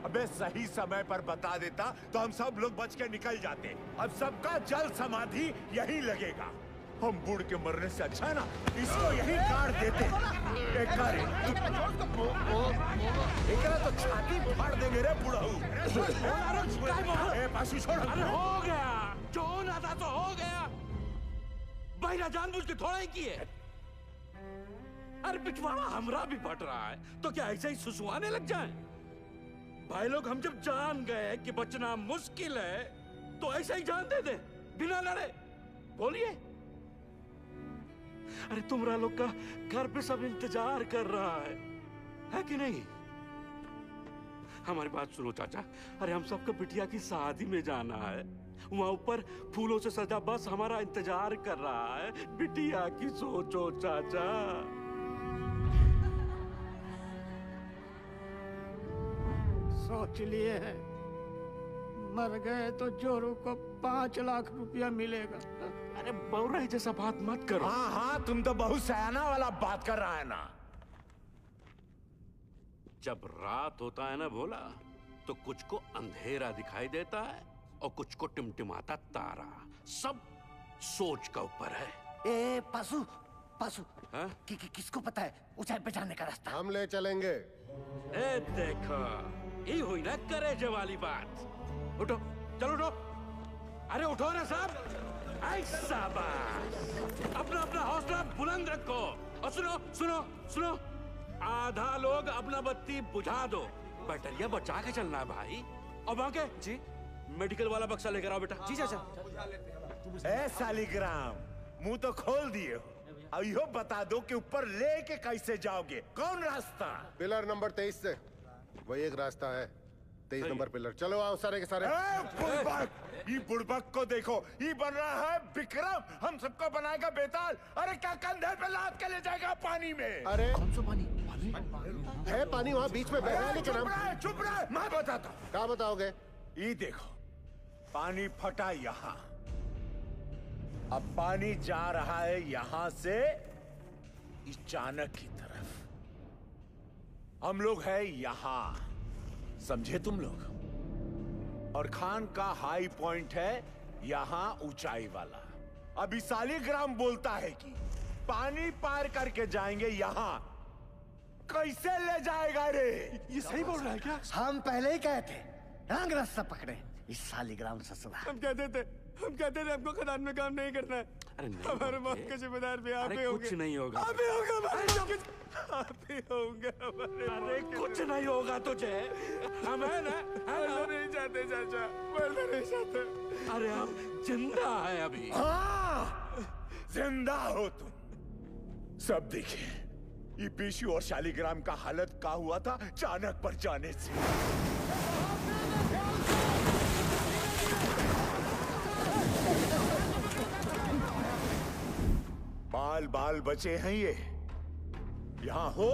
अबे सही समय पर बता देता तो हम सब लोग बच के निकल जाते। अब सबका जल समाधि यही लगेगा। हम बूढ़ के मरने से अच्छा है ना इसको यही काट देते। एकरा तो छाती फाड़ देंगे रे बुढ़ाऊ। पासू छोड़। अरे हो गया, जो होना था तो हो गया। बहिरा जानबूझ के थोड़ा ही किए। अरे पिछवाड़ा हमरा भी फट रहा है तो क्या ऐसे ही सुसुआने लग जाएं? भाई लोग हम जब जान गए कि बचना मुश्किल है तो ऐसे ही जान दे दे बिना लड़े। बोलिए। अरे तुमरा लोग का घर पे सब इंतजार कर रहा है कि नहीं? हमारी बात सुनो चाचा। अरे हम सबको बिटिया की शादी में जाना है। वहाँ ऊपर फूलों से सजा बस हमारा इंतजार कर रहा है। बिटिया की सोचो चाचा। सोच लिए हैं, मर गए तो जोरू को 5 लाख रुपया मिलेगा। अरे बौरा जैसा बात मत करो। हाँ हाँ तुम तो बहुत सयाना वाला बात कर रहा है ना। जब रात होता है ना भोला तो कुछ को अंधेरा दिखाई देता है और कुछ को टिमटिमाता तारा। सब सोच का ऊपर है। ए पासू पासू हाँ? किसको पता है ऊंचाई पे जाने का रास्ता? हम ले चलेंगे। ए देखो ये हुई ना करेजे वाली बात। उठो, चलो उठो। अरे उठो ना साहब। ऐसा बात। अपना अपना हौसला बुलंद रखो। और सुनो सुनो सुनो, आधा लोग अपना बत्ती बुझा दो। बैटरिया बचा के चलना है भाई। और बाके जी मेडिकल वाला बक्सा लेकर आओ बेटा। जी चाचा। ए सालीग्राम मुंह तो खोल दिए हो। अब यो बता दो कि ऊपर लेके कैसे जाओगे? कौन रास्ता? पिलर नंबर 23 से वही एक रास्ता है। 23 नंबर पिलर। चलो आओ सारे के सारे। ये बुड़बक को देखो, ये बन रहा है विक्रम। हम सबको बनाएगा बेताल। अरे क्या कंधे पे लाद के ले जाएगा पानी में? अरे कौन सा पानी? है पानी वहाँ बीच में बह रहा है। लेकिन हम चुप रहे, मैं बताता हूँ। क्या बताओगे? ये देखो पानी फटा यहाँ। अब पानी जा रहा है यहाँ से इस चाणक की तरफ। हम लोग है यहाँ, समझे तुम लोग? और खान का हाई पॉइंट है यहाँ ऊंचाई वाला। अभी सालीग्राम बोलता है कि पानी पार करके जाएंगे यहाँ। कैसे ले जाएगा रे? ये सही बोल रहा है क्या? हम पहले ही कहे थे रंग रास्ता पकड़े इस सालीग्राम ससुरा। हम कहते थे हमको खदान में काम नहीं करना है। अरे नहीं हमारे मौत के जिम्मेदार भी आप ही होंगे। कुछ नहीं होगा। आप ही होंगे हमारे आप ही होंगे हमारे। अरे कुछ नहीं होगा तुझे। हम है ना? मरना नहीं चाहते चाचा, मरना नहीं चाहते। अरे हम जिंदा है अभी। हाँ जिंदा हो तुम। सब देखिए ये पीशू और शालीग्राम का हालत क्या हुआ था चाणक पर जाने से। बाल बाल बचे हैं ये। यहाँ हो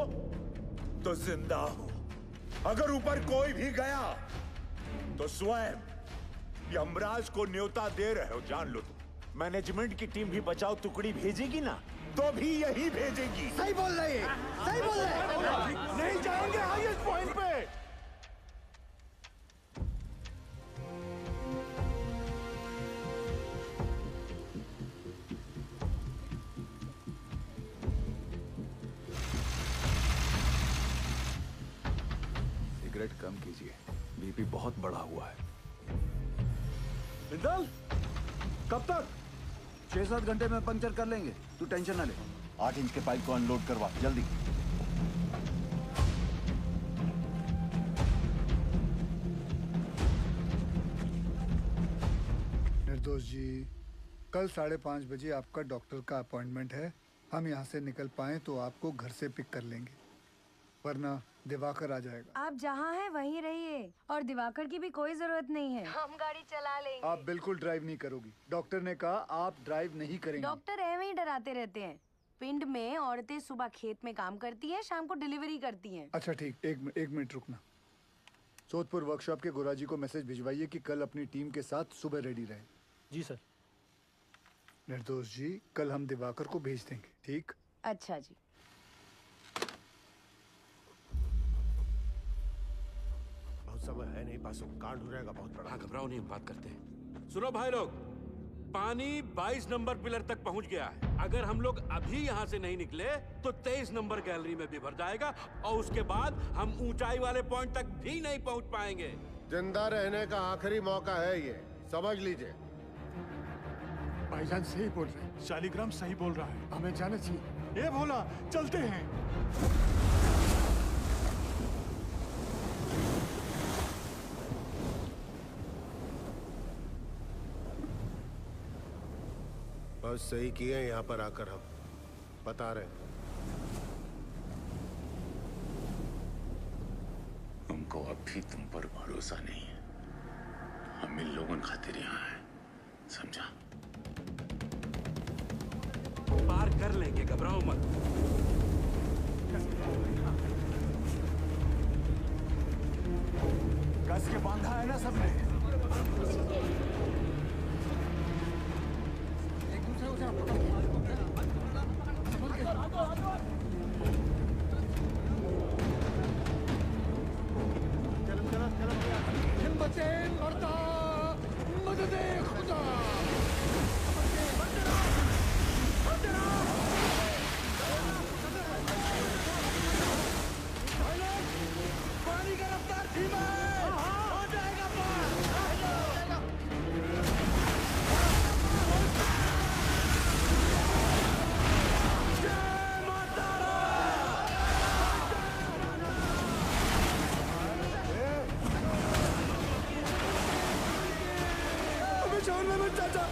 तो जिंदा हो। अगर ऊपर कोई भी गया तो स्वयं यमराज को न्योता दे रहे हो, जान लो तुम। मैनेजमेंट की टीम भी बचाओ टुकड़ी भेजेगी ना, तो भी यही भेजेगी। सही बोल रहे हैं, सही बोल रहे हैं। नहीं जाएंगे हाईएस्ट पॉइंट पे। सिगरेट कम कीजिए, बीपी बहुत बढ़ा हुआ है। बिंदल, कब तक? 6-7 घंटे में पंक्चर कर लेंगे, तू टेंशन ना ले। 8 इंच के पाइप को अनलोड करवा जल्दी। निर्दोष जी, कल 5:30 बजे आपका डॉक्टर का अपॉइंटमेंट है। हम यहाँ से निकल पाए तो आपको घर से पिक कर लेंगे, वरना दिवाकर आ जाएगा। आप जहाँ हैं वहीं रहिए, और दिवाकर की भी कोई जरूरत नहीं है। हम गाड़ी चला लेंगे। आप बिल्कुल ड्राइव नहीं करोगी। डॉक्टर ने कहा आप ड्राइव नहीं करेंगे। डॉक्टर ऐਵੇਂ ही डराते रहते हैं। पिंड में औरतें सुबह खेत में काम करती हैं, शाम को डिलीवरी करती हैं। अच्छा ठीक, एक मिनट रुकना। सोदपुर वर्कशॉप के गोराजी को मैसेज भिजवाइए कि कल अपनी टीम के साथ सुबह रेडी रहे। जी सर। निर्दोष जी, कल हम दिवाकर को भेज देंगे, ठीक? अच्छा जी। बहुत समय है नहीं, पासों कांड हो जाएगा बहुत बड़ा। घबराओ नहीं, हम बात करते हैं। सुनो भाई लोग, पानी 22 नंबर पिलर तक पहुंच गया है। अगर हम लोग अभी यहाँ से नहीं निकले तो 23 नंबर गैलरी में भी भर जाएगा, और उसके बाद हम ऊंचाई वाले पॉइंट तक भी नहीं पहुंच पाएंगे। जिंदा रहने का आखिरी मौका है ये, समझ लीजिए। भाईजान सही बोल रहे हैं, शालिग्राम सही बोल रहा है, हमें जाना चाहिए। ये भोला, चलते हैं। बस सही किए यहाँ पर आकर हम बता रहे हैं। हमको अब भी तुम पर भरोसा नहीं है। हम इन लोगों खातिर यहाँ हैं, समझा? पार कर लेंगे, घबराओ मत। कस के बांधा है ना सबने। हिम्मते मर्दा, मददे खुदा। पानी का रफ्तार धीमा है, हो जाएगा पार। चाचा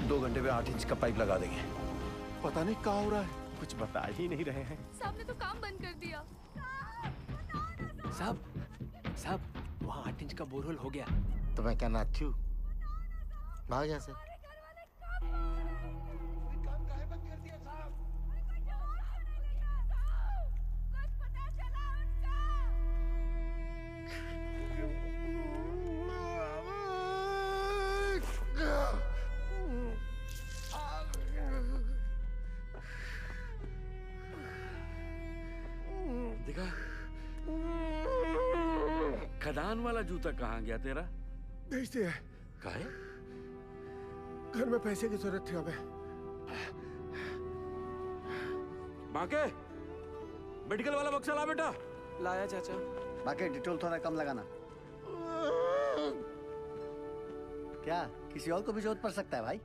2 घंटे में 8 इंच का पाइप लगा देंगे। पता नहीं क्या हो रहा है, कुछ बता ही नहीं रहे हैं। साहब ने तो काम बंद कर दिया। साहब वहाँ 8 इंच का बोरहोल हो गया। तो मैं क्या नाचू? भाग यहाँ से। देखा, खदान वाला जूता कहाँ गया तेरा? भेज दिया। काहे? घर में पैसे की जरूरत थी हमें। बाके, मेडिकल वाला बक्सा ला बेटा। लाया चाचा। बाकी डिटोल थोड़ा कम लगाना। क्या किसी और को भी जरूरत पड़ सकता है भाई?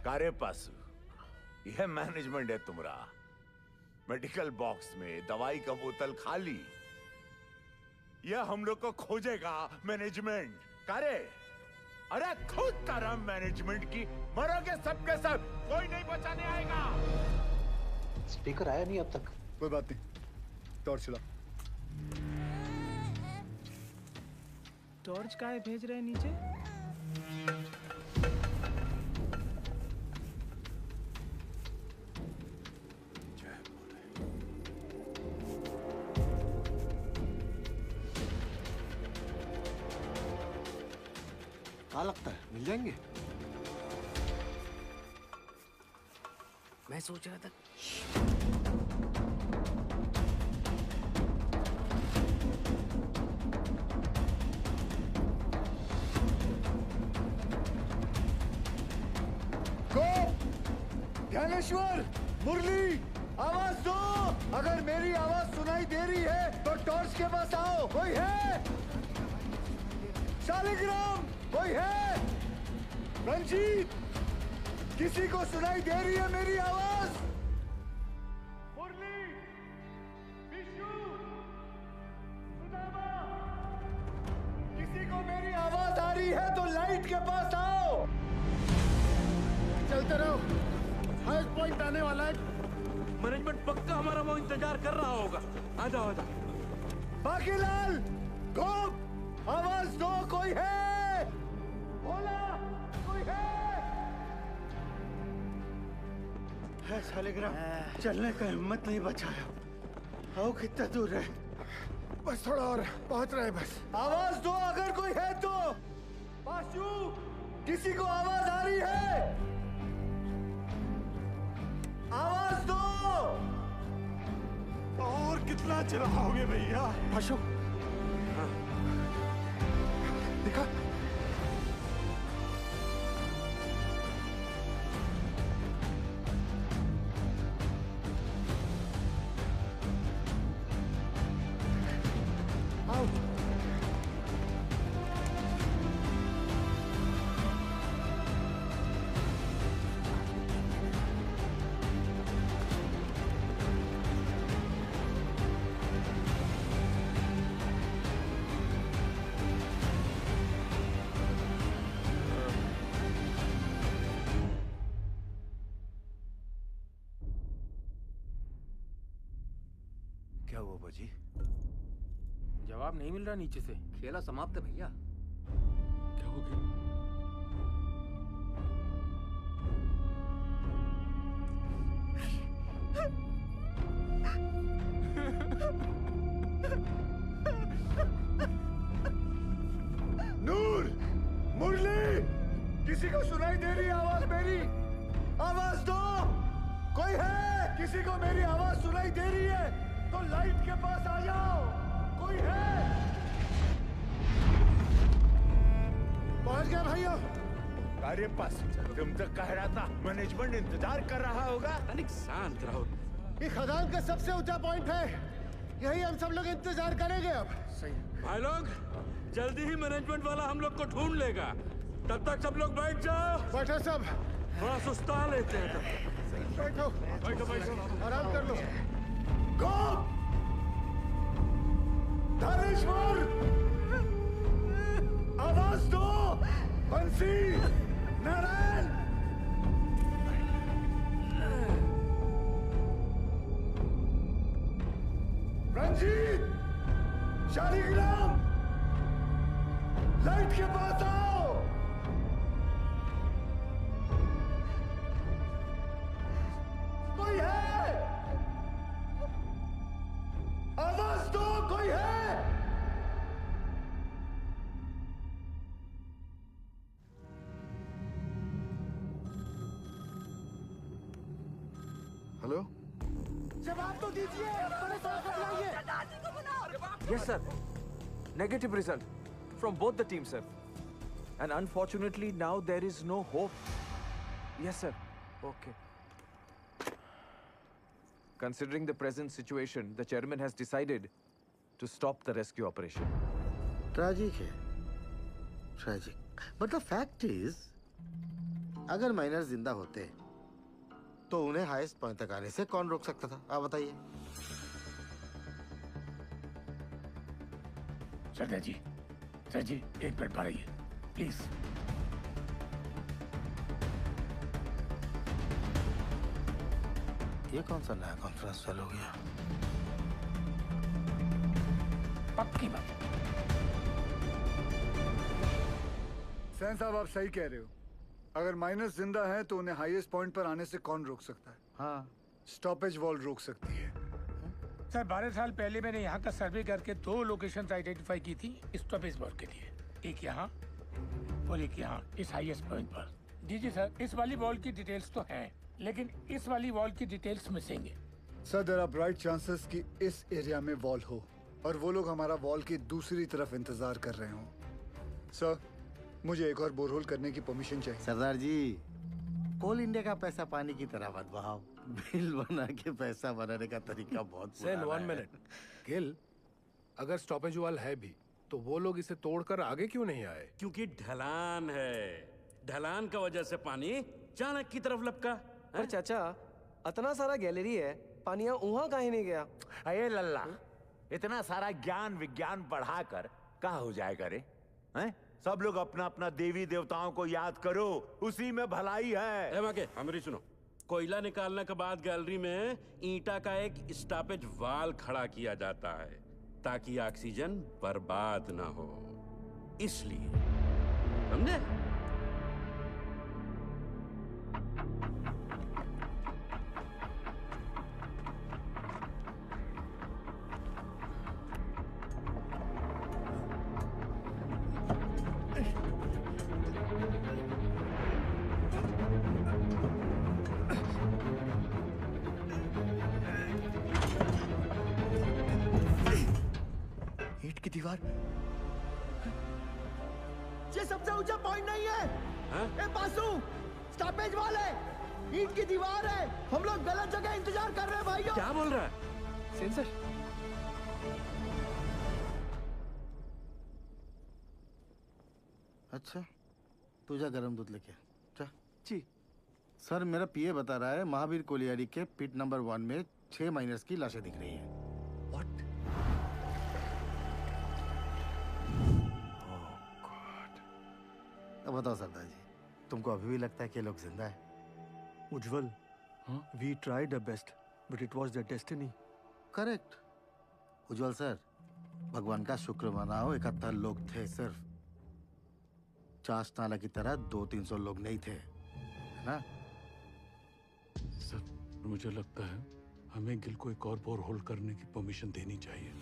कारे पासु, यह मैनेजमेंट है तुम्हारा। मेडिकल बॉक्स में दवाई का बोतल खाली, यह हम लोग को खोजेगा मैनेजमेंट। कारे, अरे खुद तरह मैनेजमेंट की मरोगे सबके सब, कोई नहीं बचाने आएगा। स्पीकर आया नहीं अब तक। कोई बात नहीं, टॉर्च चला। टॉर्च काहे भेज रहे हैं नीचे? क्या लगता है मिल जाएंगे? मैं सोच रहा था ज्ञानेश्वर, मुरली, आवाज दो। अगर मेरी आवाज सुनाई दे रही है तो टॉर्च के पास आओ। कोई है? शालिग्राम, कोई है? रंजीत, किसी को सुनाई दे रही है मेरी आवाज? मुरली, विशु, सुदामा, किसी को मेरी आवाज आ रही है तो लाइट के पास आओ। चलते रहो, हाईएस्ट पॉइंट आने वाला है। मैनेजमेंट पक्का हमारा वो इंतजार कर रहा होगा। आ जाओ आ जाओ। बाकीलाल, गोप, आवाज दो। कोई है? बोला, कोई है शालिग्राम, चलने का हिम्मत नहीं बचाया। आओ कितना दूर है? बस थोड़ा और, पहुंच रहे बस। आवाज दो अगर कोई है तो। पाशु, किसी को आवाज आ रही है? आवाज दो। और कितना चिल्लाओगे भैया? पाशु, दिखा। आओ। क्या हुआ बाजी? जवाब नहीं मिल रहा नीचे से। खेला समाप्त है भैया। क्या हो गया? नूर, मुरली, किसी को सुनाई दे रही है आवाज मेरी? आवाज दो। कोई है? किसी को मेरी आवाज सुनाई दे रही है तो लाइट के पास आ जाओ। कोई है? पहुंच गया भैया। अरे पास, तुम तो कह रहा था मैनेजमेंट इंतजार कर रहा होगा। तनिक शांत रहो। ये खदान का सबसे ऊंचा पॉइंट है, यही हम सब लोग इंतजार करेंगे अब। सही भाई लोग, जल्दी ही मैनेजमेंट वाला हम लोग को ढूंढ लेगा। तब तक सब लोग बैठ जाओ। बैठो सब। थोड़ा सुस्ता लेते हैं तब। बैठो बैठो बैठो, आराम कर लो। गोप, धनेश्वर, आवाज दो। बंसी, नारायण, रंजीत, शालिग्राम, लाइट के पास आओ। कोई है? आवाज दो। कोई है? हेलो, जवाब तो दीजिए। बड़े सर लाइए। Yes, sir. Negative result from both the teams, sir. And unfortunately, now there is no hope. Yes, sir. Okay. Considering the present situation, the chairman has decided to stop the rescue operation. Tragic है, tragic. But the fact is, अगर miner जिंदा होते तो उन्हें highest point तक आने से कौन रोक सकता था? आप बताइए। सर जी, एक मिनट पढ़ाइए प्लीज। ये कौन सा नया कॉन्फ्रेंस चालू हो गया? पक्की बात। सैन साहब, आप सही कह रहे हो। अगर माइनस जिंदा है तो उन्हें हाईएस्ट पॉइंट पर आने से कौन रोक सकता है? हाँ, स्टॉपेज वॉल रोक सकती है। सर 12 साल पहले मैंने यहाँ का सर्वे करके 2 लोकेशंस आइडेंटिफाई की थी स्टॉपेज वॉल के लिए, एक यहाँ और एक यहाँ इस हाईएस्ट पॉइंट पर। जी सर, इस वाली वॉल की डिटेल्स तो हैं, लेकिन इस वाली वॉल की डिटेल्स मिसिंग है। Sir, there are bright chances कि इस एरिया में वॉल हो और वो लोग हमारा वॉल की दूसरी तरफ इंतजार कर रहे हो। सर, मुझे एक और बोरहोल करने की परमिशन चाहिए। सरदार जी, कोल इंडिया का पैसा पानी की तरह मत बहाओ। बिल बना के पैसा बनाने का तरीका बहुत सैन, 1 मिनट। गिल, अगर स्टॉपेज वॉल है भी तो वो लोग इसे तोड़कर आगे क्यों नहीं आए? क्योंकि ढलान है। ढलान का वजह से पानी चाणक की तरफ लपका। पर चाचा, इतना सारा गैलरी है, पानिया वहाँ काहे नहीं गया? अये लल्ला, इतना सारा ज्ञान विज्ञान बढ़ाकर कहाँ हो जाएगा रे? हैं? सब लोग अपना अपना देवी देवताओं को याद करो, उसी में भलाई है। हमारी सुनो, कोयला निकालने के बाद गैलरी में ईंटा का एक स्टॉपेज वाल खड़ा किया जाता है ताकि ऑक्सीजन बर्बाद ना हो, इसलिए। समझे? की दीवार, ये सबसे ऊंचा पॉइंट नहीं है। ए बासु, स्टॉपेज वॉल है, ईंट की दीवार है। हम लोग गलत जगह इंतजार कर रहे हैं भाइयों। क्या बोल रहा है? सेंसर। अच्छा, तू जा गरम दूध लेके जा। जी सर, मेरा पीए बता रहा है महावीर कोलियारी के पिट नंबर 1 में 6 माइनर्स की लाशें दिख रही हैं। अब बताओ सरदार जी, तुमको अभी भी लगता है कि ये लोग जिंदा है? Ujjwal, we tried our best but it was their destiny. Correct Ujjwal sir, भगवान का शुक्र मनाओ 71 लोग थे सिर्फ। चास नाला की तरह 200-300 लोग नहीं थे, है ना? सर, मुझे लगता है हमें गिल को एक और बोरहोल करने की परमिशन देनी चाहिए।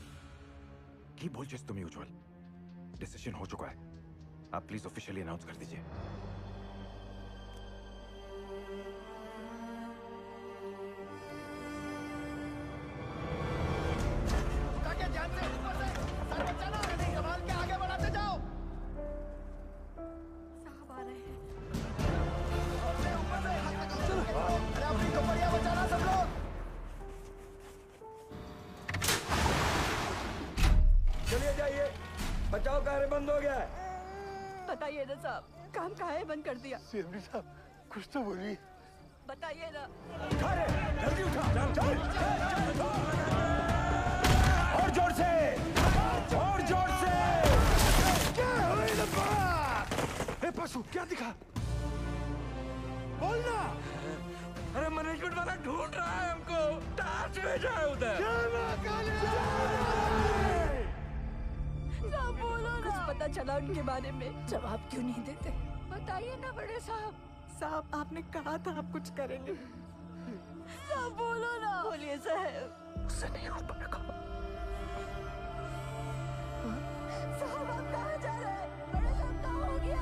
की बोल जिस तुम्हें उज्जवल, डिसीजन हो चुका है। आप प्लीज ऑफिशियली अनाउंस कर दीजिए। ध्यान से, ऊपर से, सर बचाना, संभाल के आगे बढ़ाते जाओ। साहब आ रहे हैं। अरे अपनी कपड़ियां बचाना सब लोग। चलिए जाइए, बचाव कार्य बंद हो गया है। बताइए ना साहब, काम काहे बंद कर दिया? सीएमडी साहब, कुछ तो बोलिए। बताइए ना। जल्दी उठा, चल। और जोर से, और जोर से। क्या हुई लपा? ए पशु, क्या दिखा? बोलना। अरे मैनेजमेंट वाला ढूंढ रहा है हमको। टार्च भेजा है उधर। साहब बोलो ना। कुछ पता चला उनके बारे में? जवाब क्यों नहीं देते? बताइए ना बड़े साहब। साहब, आपने कहा था आप कुछ करेंगे। साहब बोलो ना। बोलिए साहब। उससे नहीं हो पाएगा। साहब, आप कहाँ जा रहे हैं? बड़े साहब, क्या हो गया?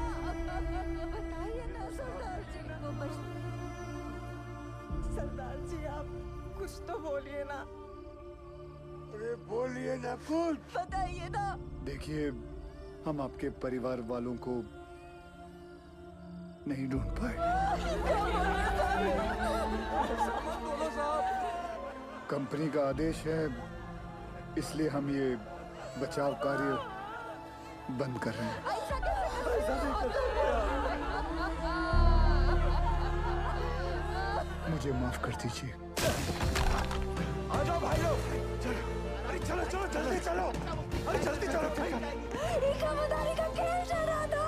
बताइए ना सरदार जी को। बस सरदार जी, आप कुछ तो बोलिए ना। अरे बोलिए ना कुछ। बताइए ना। देखिए, हम आपके परिवार वालों को नहीं ढूंढ पाए। कंपनी का आदेश है, इसलिए हम ये बचाव कार्य बंद कर रहे हैं। मुझे माफ कर दीजिए। आ जाओ भाई लोग, चलो, अरे चलो चलो जल्दी चलो, अरे जल्दी चलो। खबरदारी का खेल चल रहा था।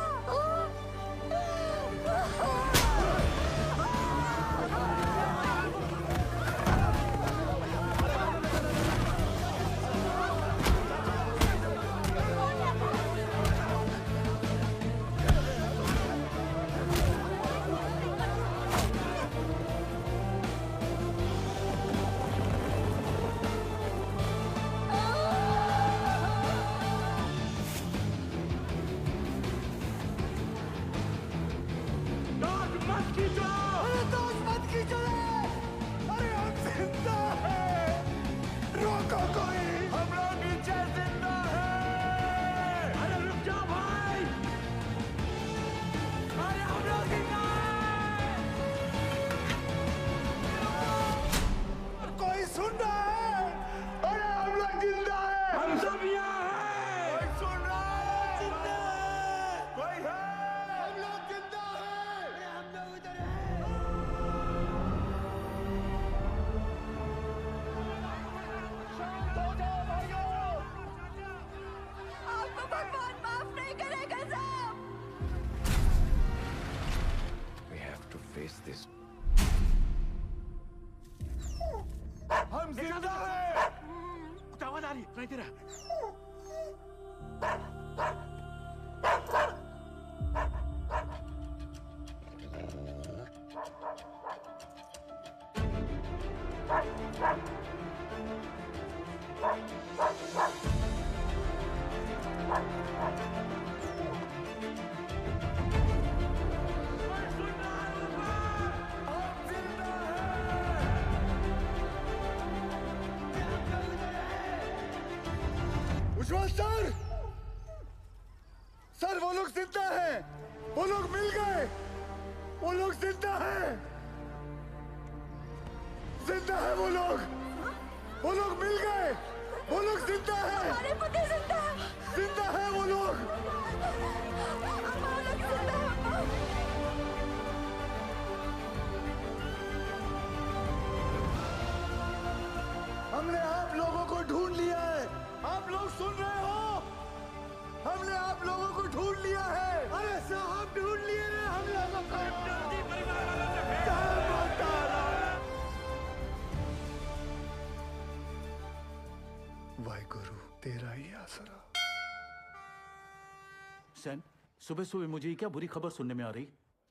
हम जिंदा हैं। आवाज आ रही है, तेरा। उज्जवल सर, सर वो लोग जिंदा हैं, वो लोग मिल गए, वो लोग जिंदा हैं, जिंदा है वो लोग मिल गए, वो लोग जिंदा हैं, हमारे पति जिंदा है, जिंदा है वो लोग। हमने आप लोगों को ढूंढ लिया है, आप लोग सुन रहे हो? हमने आप लोगों को ढूंढ लिया है। अरे साहब ढूंढ लिए रे हम लोगों को। वाहिगुरु तेरा ही आसरा। सैन, सुबह सुबह मुझे क्या बुरी खबर सुनने में आ रही?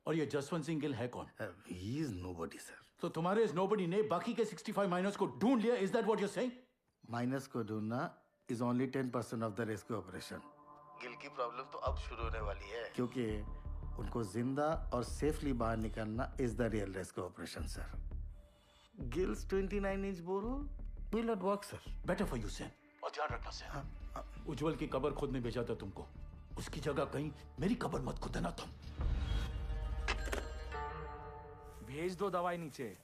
और ये जसवंत सिंह गिल है कौन? He is nobody, sir. तो तुम्हारे इस नोबडी ने बाकी के 65 माइनर्स को ढूंढ लिया? Is that what you're saying? Minus को ढूंढना is only 10% of the rescue operation. Gill की प्रॉब्लम तो अब शुरू होने वाली है, क्योंकि उनको जिंदा और सेफली बाहर निकालना is the real rescue operation, sir. Gil's 29-inch borehole will not work, sir. Better for you, Sen. और ध्यान रखना सैन। उज्जवल की कब्र खुद नहीं भेजा था तुमको, उसकी जगह कहीं मेरी कब्र मत खुदना तुम। भेज दो दवाई नीचे।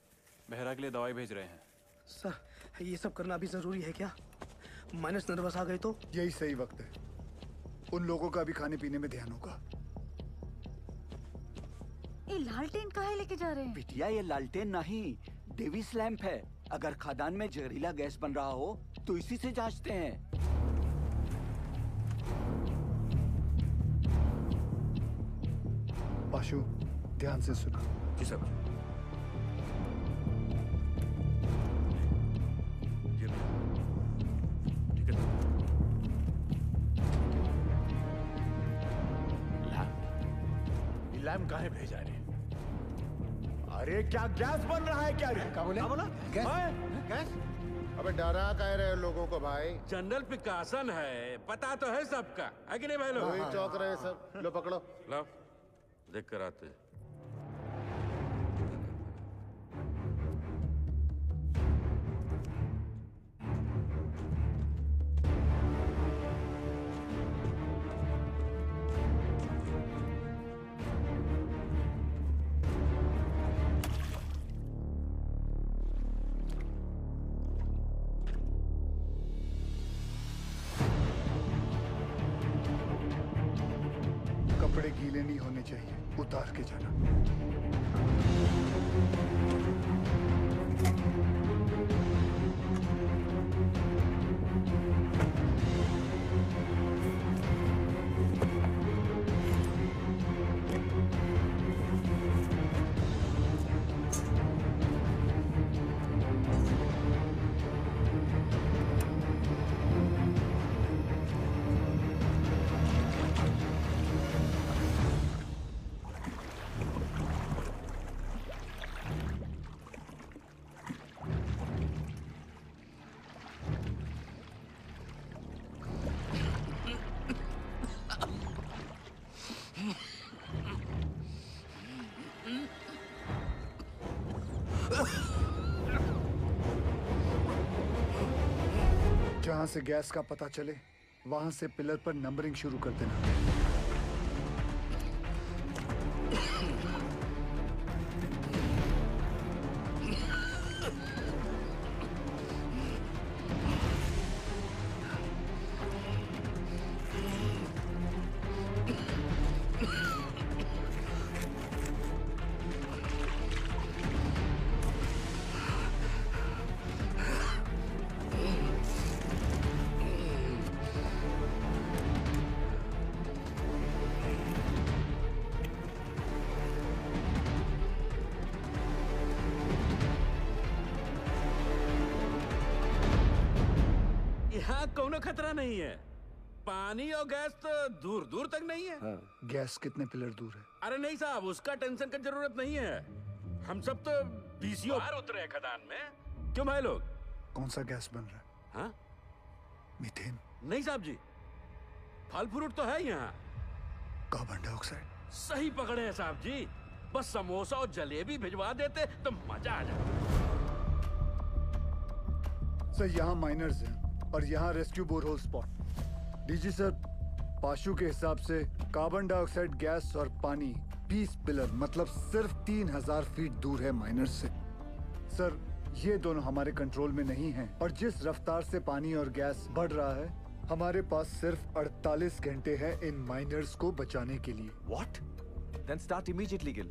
मेहरा के लिए दवाई भेज रहे हैं। सर, ये सब करना अभी जरूरी है क्या? माइनस नर्वस आ गए तो? यही सही वक्त है, उन लोगों का भी खाने पीने में ध्यान होगा। ये लालटेन काहे लेके जा रहे हैं? बिटिया ये लालटेन नहीं, डेविस लैंप है। अगर खदान में जहरीला गैस बन रहा हो तो इसी से जांचते हैं। पाशु, ध्यान से सुना। जी सर। लैम्प काहे भेजा रे? अरे क्या गैस बन रहा है क्या रे? क्या बोला? गैस? अबे डरा कह रहे लोगों को भाई? जनरल पिकासन है, पता तो है सबका, है कि नहीं भाई लोग? वही चौक रहे सब। लो पकड़ो। लो, देख कर आते। चाहिए, उतार के जाना। जहां से गैस का पता चले वहां से पिलर पर नंबरिंग शुरू कर देना। यहाँ कोनो खतरा नहीं है। पानी और गैस तो दूर दूर तक नहीं है। हाँ। गैस कितने पिलर दूर है? अरे नहीं साहब, उसका टेंशन की जरूरत नहीं है। हम सब तो बीसीओ बाहर उतरे हैं खदान में। क्यों भाई लोग? कौन सा गैस बन रहा है? हाँ? मीथेन? नहीं साहब जी, फल फ्रूट तो है यहाँ। Carbon dioxide? सही पकड़े हैं साहब जी। बस समोसा और जलेबी भिजवा देते तो मजा आ जाता। सर यहाँ माइनर्स हैं और यहाँ rescue borehole spot. DG sir, पाशु के हिसाब से कार्बन डाइऑक्साइड गैस और पानी 20 पिलर मतलब सिर्फ 3000 फीट दूर है माइनर्स से। सर ये दोनों हमारे कंट्रोल में नहीं हैं और जिस रफ्तार से पानी और गैस बढ़ रहा है हमारे पास सिर्फ 48 घंटे हैं इन माइनर्स को बचाने के लिए। What? Then start immediately, Gil.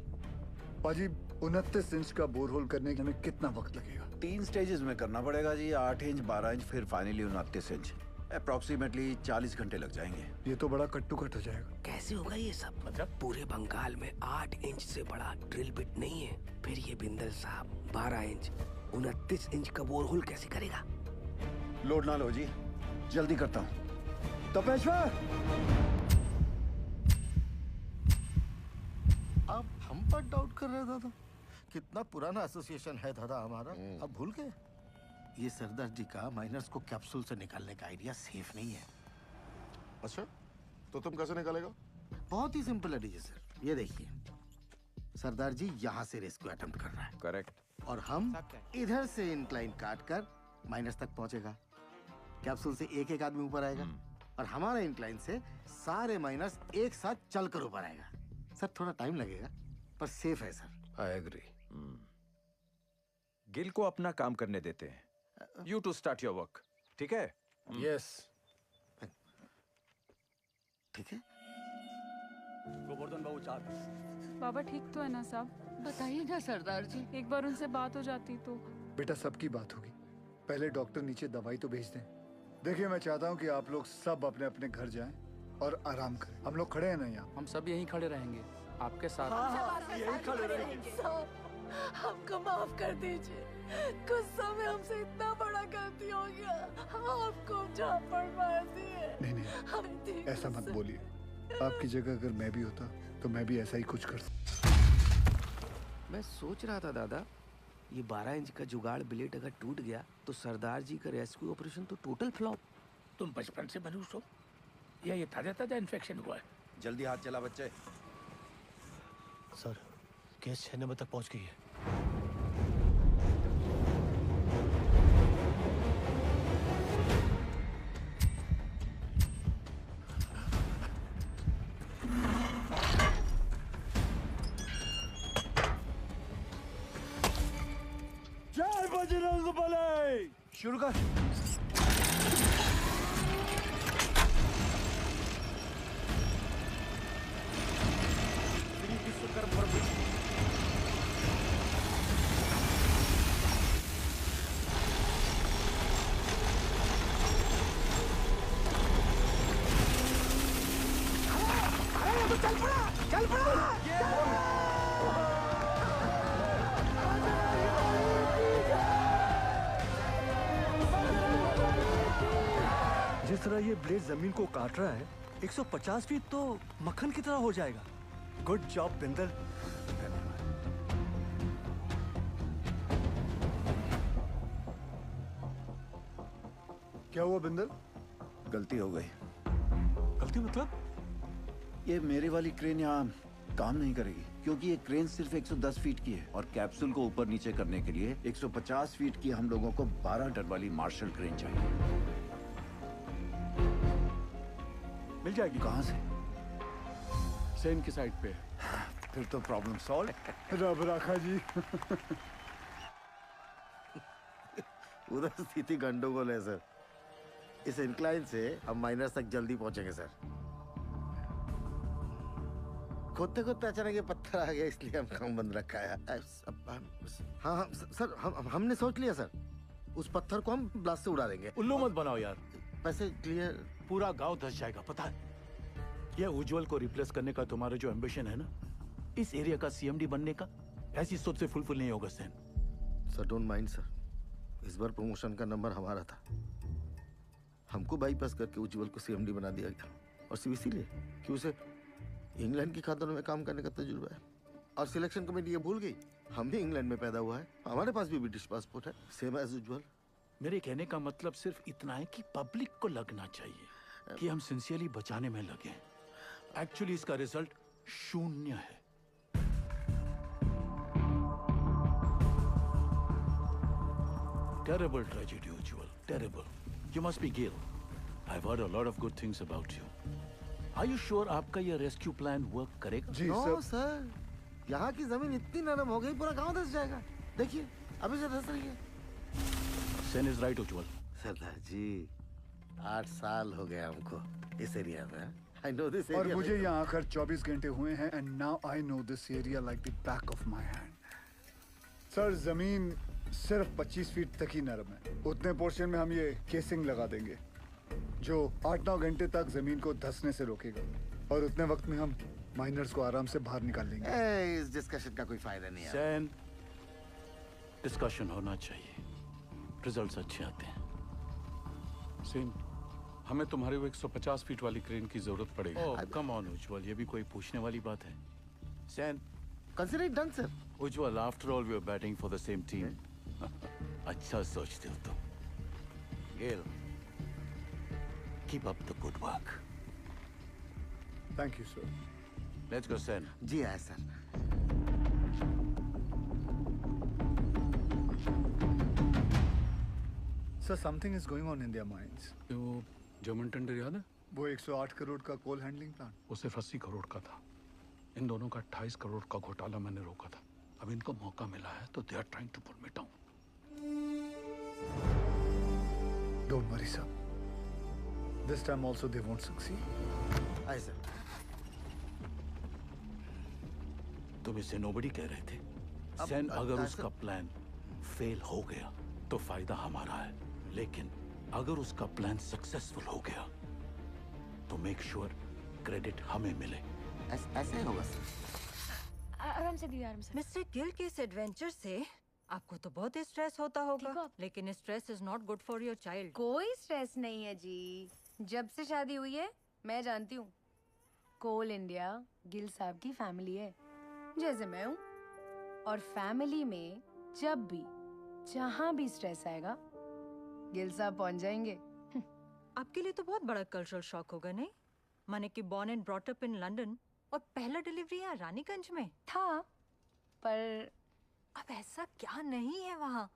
पाजी 29 इंच का बोरहोल करने में कितना वक्त लगेगा? 3 स्टेजेस में करना पड़ेगा जी। 8 इंच, 12 इंच, फिर फाइनली 29 इंच। अप्रोक्सीमेटली 40 घंटे लग जाएंगे। ये तो बड़ा कट्टू कट हो जाएगा। कैसे होगा ये सब? मतलब पूरे बंगाल में 8 इंच से बड़ा ड्रिल बिट नहीं है। फिर ये बिंदल साहब 12 इंच 29 इंच का बोरहोल कैसे करेगा? लोड ना लो जी, जल्दी करता हूँ। तपेश्वर, आप हम पर डाउट कर रहे दादा? कितना पुराना एसोसिएशन है दादा हमारा, अब भूल गए? ये सरदार जी का माइनर्स को कैप्सूल से निकालने का आइडिया सेफ नहीं है। अच्छा, तो तुम कैसे निकालेगा? बहुत ही सिंपल है डीजे सर। ये देखिए, सरदार जी यहाँ से रेस्क्यू अटेम्प्ट कर रहा है। करेक्ट। और हम इधर से इंक्लाइन काट कर माइनस तक पहुंचेगा। कैप्सूल से एक एक आदमी ऊपर आएगा और हमारा इंक्लाइन से सारे माइनस एक साथ चलकर ऊपर आएगा। सर थोड़ा टाइम लगेगा पर सेफ है सर। I agree. गिल को अपना काम करने देते हैं। You to start your work. ठीक है? Yes. ठीक है। गोवर्धन बाबू 4 बाबा ठीक तो है ना साहब? बताइए ना सरदार जी। एक बार उनसे बात हो जाती तो। बेटा सबकी बात होगी, पहले डॉक्टर नीचे दवाई तो भेज दें। देखिए मैं चाहता हूँ कि आप लोग सब अपने अपने घर जाएं और आराम करें। हम लोग खड़े हैं ना यहाँ? हम सब यहीं खड़े रहेंगे आपके साथ। हाँ, यहीं खड़े रहेंगे। हमको माफ कर दीजिए, गुस्सा में हमसे इतना बड़ा गलती हो गया, आपको झापड़ मार दिए। नहीं ऐसा मत बोलिए। आपकी जगह अगर मैं भी होता तो मैं भी ऐसा ही कुछ करता। मैं सोच रहा था दादा, ये 12 इंच का जुगाड़ ब्लेड अगर टूट गया तो सरदार जी का रेस्क्यू ऑपरेशन तो टोटल फ्लॉप। तुम बचपन से मनुष्य हो या ये ताजा ताजा इन्फेक्शन हुआ है? जल्दी हाथ चला बच्चे। सर केस 6 नंबर तक पहुंच गई है। जय बजरंगबली। शुरू कर। जिस तरह ये ब्लेड जमीन को काट रहा है 150 फीट तो मक्खन की तरह हो जाएगा। Good job Bindal. क्या हुआ बिंदल? गलती हो गई। गलती मतलब? ये मेरी वाली क्रेन यहाँ काम नहीं करेगी क्योंकि ये क्रेन सिर्फ 110 फीट की है और कैप्सूल को ऊपर नीचे करने के लिए 150 फीट की हम लोगों को 12 टन वाली मार्शल क्रेन चाहिए। मिल जाएगी। कहाँ से? सेन की साइड पे। फिर तो प्रॉब्लम सॉल्व। रब राखा जी। उधर स्थिति गंडोगोल है सर। इस इंक्लाइन से हम माइनर्स तक जल्दी पहुंचेंगे सर। खोदते खोदते अचानक ये पत्थर आ गया इसलिए हम काम बंद रखा है। हाँ हाँ सर हमने सोच लिया सर। उस पत्थर को हम ब्लास्ट से उड़ा देंगे। उल्लू मत बनाओ यार। पैसे क्लियर। पूरा गांव धस जाएगा पता है। ये उज्जवल को रिप्लेस करने का तुम्हारा जो एम्बिशन है ना, इस एरिया का सीएमडी बनने का, ऐसी सोच से फुलफिल नहीं होगा Sen. Sir don't mind sir, इस बार प्रमोशन का नंबर हमारा था। हमको बाईपास करके उज्जवल को सीएमडी बना दिया गया और सिर्फ इसीलिए कि उसे इंग्लैंड की खातों में काम करने का तजुर्बा है। और सिलेक्शन कमेटी ये भूल गई हम भी इंग्लैंड में पैदा हुआ है, हमारे पास भी ब्रिटिश पासपोर्ट है, सेम एज उज्जवल। मेरे कहने का मतलब सिर्फ इतना है कि पब्लिक को लगना चाहिए कि हम सिंसियरली बचाने में लगे हैं। एक्चुअली इसका रिजल्ट 0 है। Terrible tragedy, Ujjwal. Terrible. You must be Gil. I've heard a lot of good things about you. Are you sure आपका ये रेस्क्यू प्लान वर्क करेगा? जी no, सर। यहाँ की जमीन इतनी नरम हो गई पूरा गांव धस जाएगा। देखिए अभी से धस रही है। Sen is right, Ujjwal. सरदार जी 8 साल हो गए हमको इस एरिया में। I know this और area मुझे यहाँ आकर 24 घंटे हुए हैं and now I know this area like the back of my hand. Sir जमीन सिर्फ 25 फीट तक ही नरम है। उतने पोर्शन में हम ये केसिंग लगा देंगे जो 8-9 घंटे तक जमीन को धंसने से रोकेगा और उतने वक्त में हम माइनर्स को आराम से बाहर निकाल लेंगे। इस डिस्कशन का कोई फायदा नहीं है। सेन, डिस्कशन होना चाहिए, रिजल्ट्स अच्छे आते हैं। सेन, हमें तुम्हारे वो 150 फीट वाली क्रेन की जरूरत पड़ेगी। ओह कम ऑन उज्जवल, ये भी कोई पूछने वाली बात है। Sen, consider it done sir. Ujjwal, after all we are batting for the same team. अच्छा सोचते हो तुम। गेल, keep up the good work. Thank you sir. Let's go Sen. जी हाँ sir. Sir something is going on in their minds. वो German tender याद है? वो 108 करोड़ का कोल हैंडलिंग प्लांट, वो सिर्फ 80 करोड़ का था। इन दोनों का 28 करोड़ का घोटाला मैंने रोका था। अब इनको मौका मिला है तो they are trying to pull me down. Don't worry sir, this time also they won't succeed. Aye sir. तुम इसे नोबडी कह रहे थे। सेन, अगर उसका प्लान फेल हो गया तो फायदा हमारा है, लेकिन अगर उसका प्लान सक्सेसफुल हो गया तो मेक श्योर क्रेडिट हमें मिले। ऐसे ही होगा सर। आराम से दिया, आराम से। मिस्टर गिल के इस एडवेंचर से आपको तो बहुत स्ट्रेस होता होगा, लेकिन stress is not good for your child. कोई स्ट्रेस नहीं है जी। जब से शादी हुई है मैं जानती हूँ, कोल इंडिया गिल साहब की फैमिली है जैसे मैं हूँ। और फैमिली में जब भी जहाँ भी स्ट्रेस आएगा गिल साहब पहुँच जाएंगे। आपके लिए तो बहुत बड़ा कल्चरल शॉक होगा नहीं? माने कि born and brought up in London और पहला डिलीवरी यहाँ रानीगंज में था, पर अब ऐसा क्या नहीं है वहाँ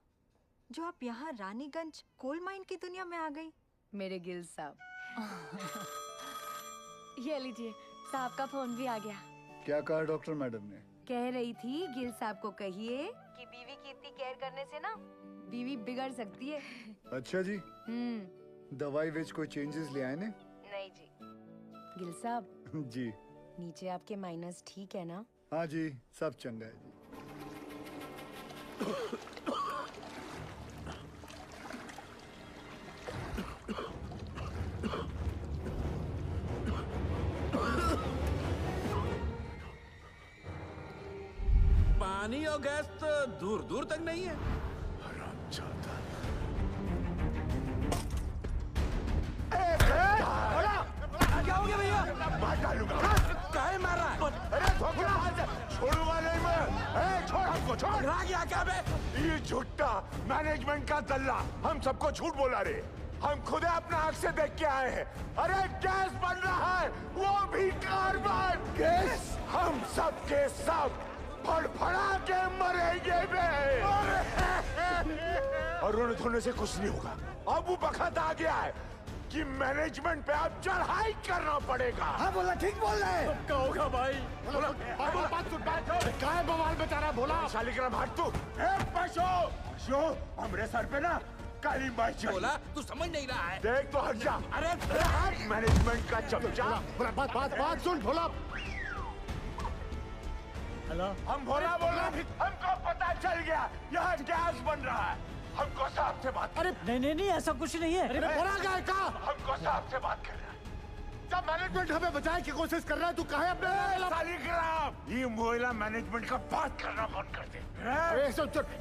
जो आप यहाँ रानीगंज कोल माइन की दुनिया में आ गई? मेरे गिल साहब। ये लीजिए, साहब का फोन भी आ गया। क्या कहा डॉक्टर मैडम ने? कह रही थी गिल साहब को कहिए कि बीवी की इतनी केयर करने से ना बीवी बिगड़ सकती है। अच्छा जी। दवाई विच कोई चेंजेस ले आए ने? नहीं जी। गिल साहब जी। नीचे आपके माइनस ठीक है ना? हाँ जी, सब चंगा है जी। पानी और गैस तो दूर दूर तक नहीं है। हरामजादा। गया भैया? मार डालूंगा। काहे मार रहा है? अरे धोखेबाज, छोड़ूंगा नहीं मैं। छोड़ हमको, छोड़। रहा क्या क्या बे? ये झूठा मैनेजमेंट का दल्ला हम सबको झूठ बोला रे। हम खुद अपना आंख से देख के आए हैं। अरे गैस बन रहा है, वो भी कार्बन गैस। हम सब के सब फड़फड़ा के मरेंगे बे। और रोने धोने से कुछ नहीं होगा। अब वो वक्त आ गया है कि मैनेजमेंट पे अब चढ़ाई करना पड़ेगा। हाँ बोला, ठीक बोल रहे हैं। क्या होगा भाई? बोला, बात सुन, बात सुन। क्या बवाल बता रहा? बोला शालिग्राम हट तू। पशु हमरे सर पे ना काली माई चाहिए। बोला तू समझ नहीं रहा है। देख तो हट जा। अरे मैनेजमेंट का चमचा। बात सुन भोला। हेलो, हम भोला बोला, हमको पता चल गया यहाँ गैस बन रहा है। हमको साहब से बात। अरे नहीं ऐसा कुछ नहीं है। अरे भोला गए का? हमको साहब से बात करना है। जब मैनेजमेंट हमें बचाने की कोशिश कर रहा है, तू कहे अपने शालिग्राम ये मोहल्ला मैनेजमेंट का बात करना बंद कर दे।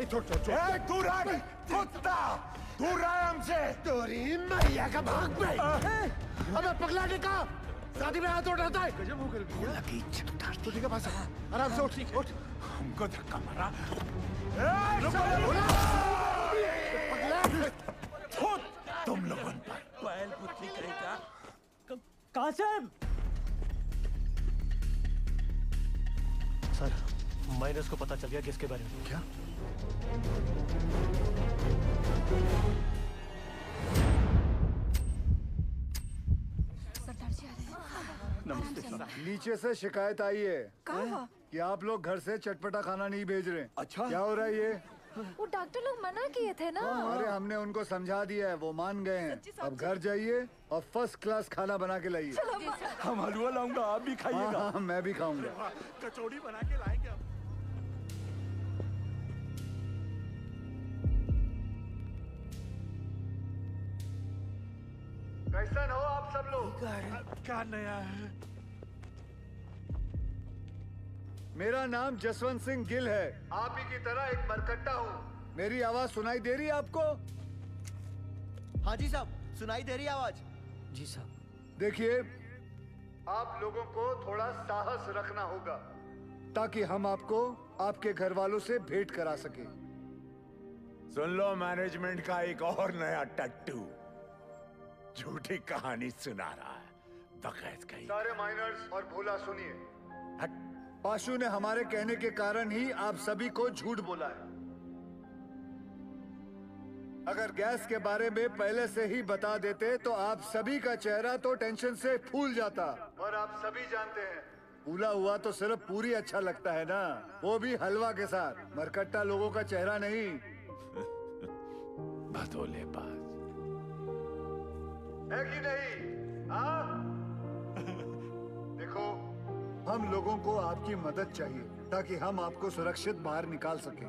छोड़ दूर रह कुत्ता, दूर रह हमसे। तोरी मैया का भाग पे। अबे पगला निका, शादी में हाथ उठाता है। गजब हो गया की छटकार। तू ठीक है पास? आराम से उठ। हमको धक्का मारा। तुम लोगों पर बैल पुतली करेगा। कासिम सर, माइनस को पता चल गया किसके बारे में। क्या? नमस्ते सर। नीचे से शिकायत आई है कि आप लोग घर से चटपटा खाना नहीं भेज रहे। अच्छा, क्या हो रहा है ये? वो डॉक्टर लोग मना किए थे ना। अरे हमने उनको समझा दिया है, वो मान गए हैं। अब घर जाइए और फर्स्ट क्लास खाना बना के लाइए। हम हलवा लाऊंगा, आप भी खाइएगा। हाँ, मैं भी खाऊंगा। कचौड़ी बना के लाएंगे हम। कैसन हो आप सब लोग? क्या नया है? मेरा नाम जसवंत सिंह गिल है। आप ही की तरह एक मरकट्टा हूँ। मेरी आवाज सुनाई दे रही है आपको? हाँ जी साहब, सुनाई दे रही है आवाज। जी साहब। देखिए, आप लोगों को थोड़ा साहस रखना होगा ताकि हम आपको आपके घर वालों से भेंट करा सके। सुन लो मैनेजमेंट का एक और नया टट्टू झूठी कहानी सुना रहा है। बकैत कहीं। सारे माइनर्स और भोला सुनिए। पाशु ने हमारे कहने के कारण ही आप सभी को झूठ बोला है। अगर गैस के बारे में पहले से ही बता देते तो आप सभी का चेहरा तो टेंशन से फूल जाता। और आप सभी जानते हैं, फूला हुआ तो सिर्फ पूरी अच्छा लगता है ना, वो भी हलवा के साथ। मरकट्टा लोगों का चेहरा नहीं। भदोले बाज है कि नहीं? हाँ? देखो, हम लोगों को आपकी मदद चाहिए ताकि हम आपको सुरक्षित बाहर निकाल सकें।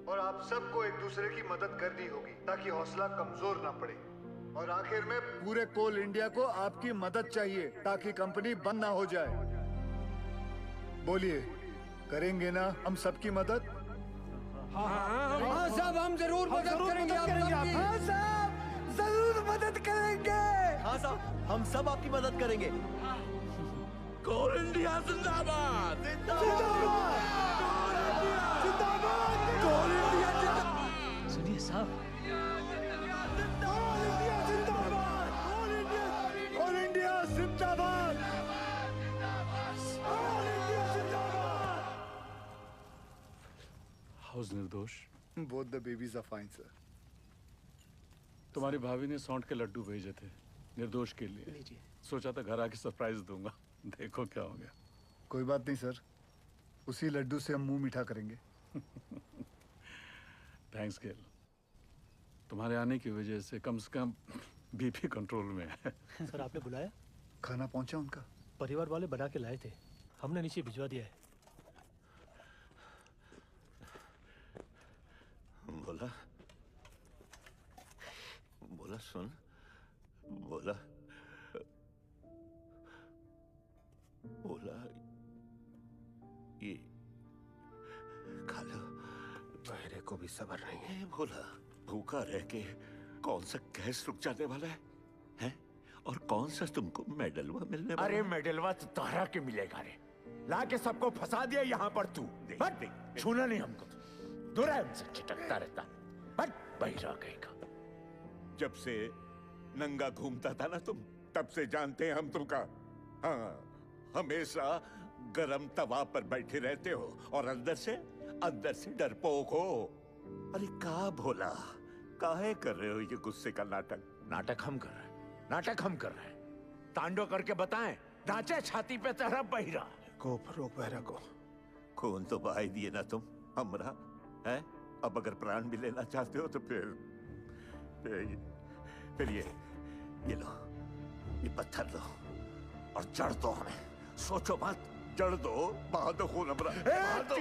और आप सबको एक दूसरे की मदद करनी होगी ताकि हौसला कमजोर ना पड़े। और आखिर में पूरे कोल इंडिया को आपकी मदद चाहिए ताकि कंपनी बंद ना हो जाए। बोलिए, करेंगे ना हम सबकी मदद? हाँ साहब, हम जरूर मदद करेंगे। हाँ साहब, जरूर मदद करेंगे। हाँ साहब, हम सब आपकी मदद करेंगे। कोल इंडिया जिंदाबाद। सुनिए साहब, कोल इंडिया जिंदाबाद। हाउस निर्दोष। Both the babies are fine sir. तुम्हारी भाभी ने सौंठ के लड्डू भेजे थे निर्दोष के लिए। सोचा था घर आके सरप्राइज दूंगा, देखो क्या हो गया। कोई बात नहीं सर, उसी लड्डू से हम मुंह मीठा करेंगे। थैंक्स गेल, तुम्हारे आने की वजह से कम बीपी कंट्रोल में है। सर आपने बुलाया? खाना पहुंचा उनका? परिवार वाले बना के लाए थे, हमने नीचे भिजवा दिया है। बोला बोला सुन, बोला बोला ये खा लो। बहरे को भी सब्र नहीं है। बोला भूखा रह के कौन सा गैस रुक जाने वाला है? हैं? और कौन सा तुमको मेडलवा मिलने वाला? अरे मेडलवा तो तोहरा के मिलेगा रे। लाके सबको फंसा दिया यहाँ पर तू। बट छूना नहीं हमको। दूर है हमसे, छिटकता रहता। बट बहिरा कहेगा। जब से नंगा घूमता था ना तुम, तब से जानते हैं हम तुमका। हाँ, हमेशा गरम तवा पर बैठे रहते हो और अंदर से डरपोक हो। अरे का भोला, काहे कर रहे हो ये गुस्से का नाटक? नाटक हम कर रहे हैं, नाटक हम कर रहे हैं। तांडव करके बताएं, नाचे छाती पे तेरा बहिरा। रोक बहरा को। खून तो बहा ही दिए ना तुम हमरा, है? अब अगर प्राण भी लेना चाहते हो तो फिर ये लो, ये पत्थर लो और जड़ दो हमें। सोचो मत, जड़ दो, बहा दो खून हमरा, बहा दो।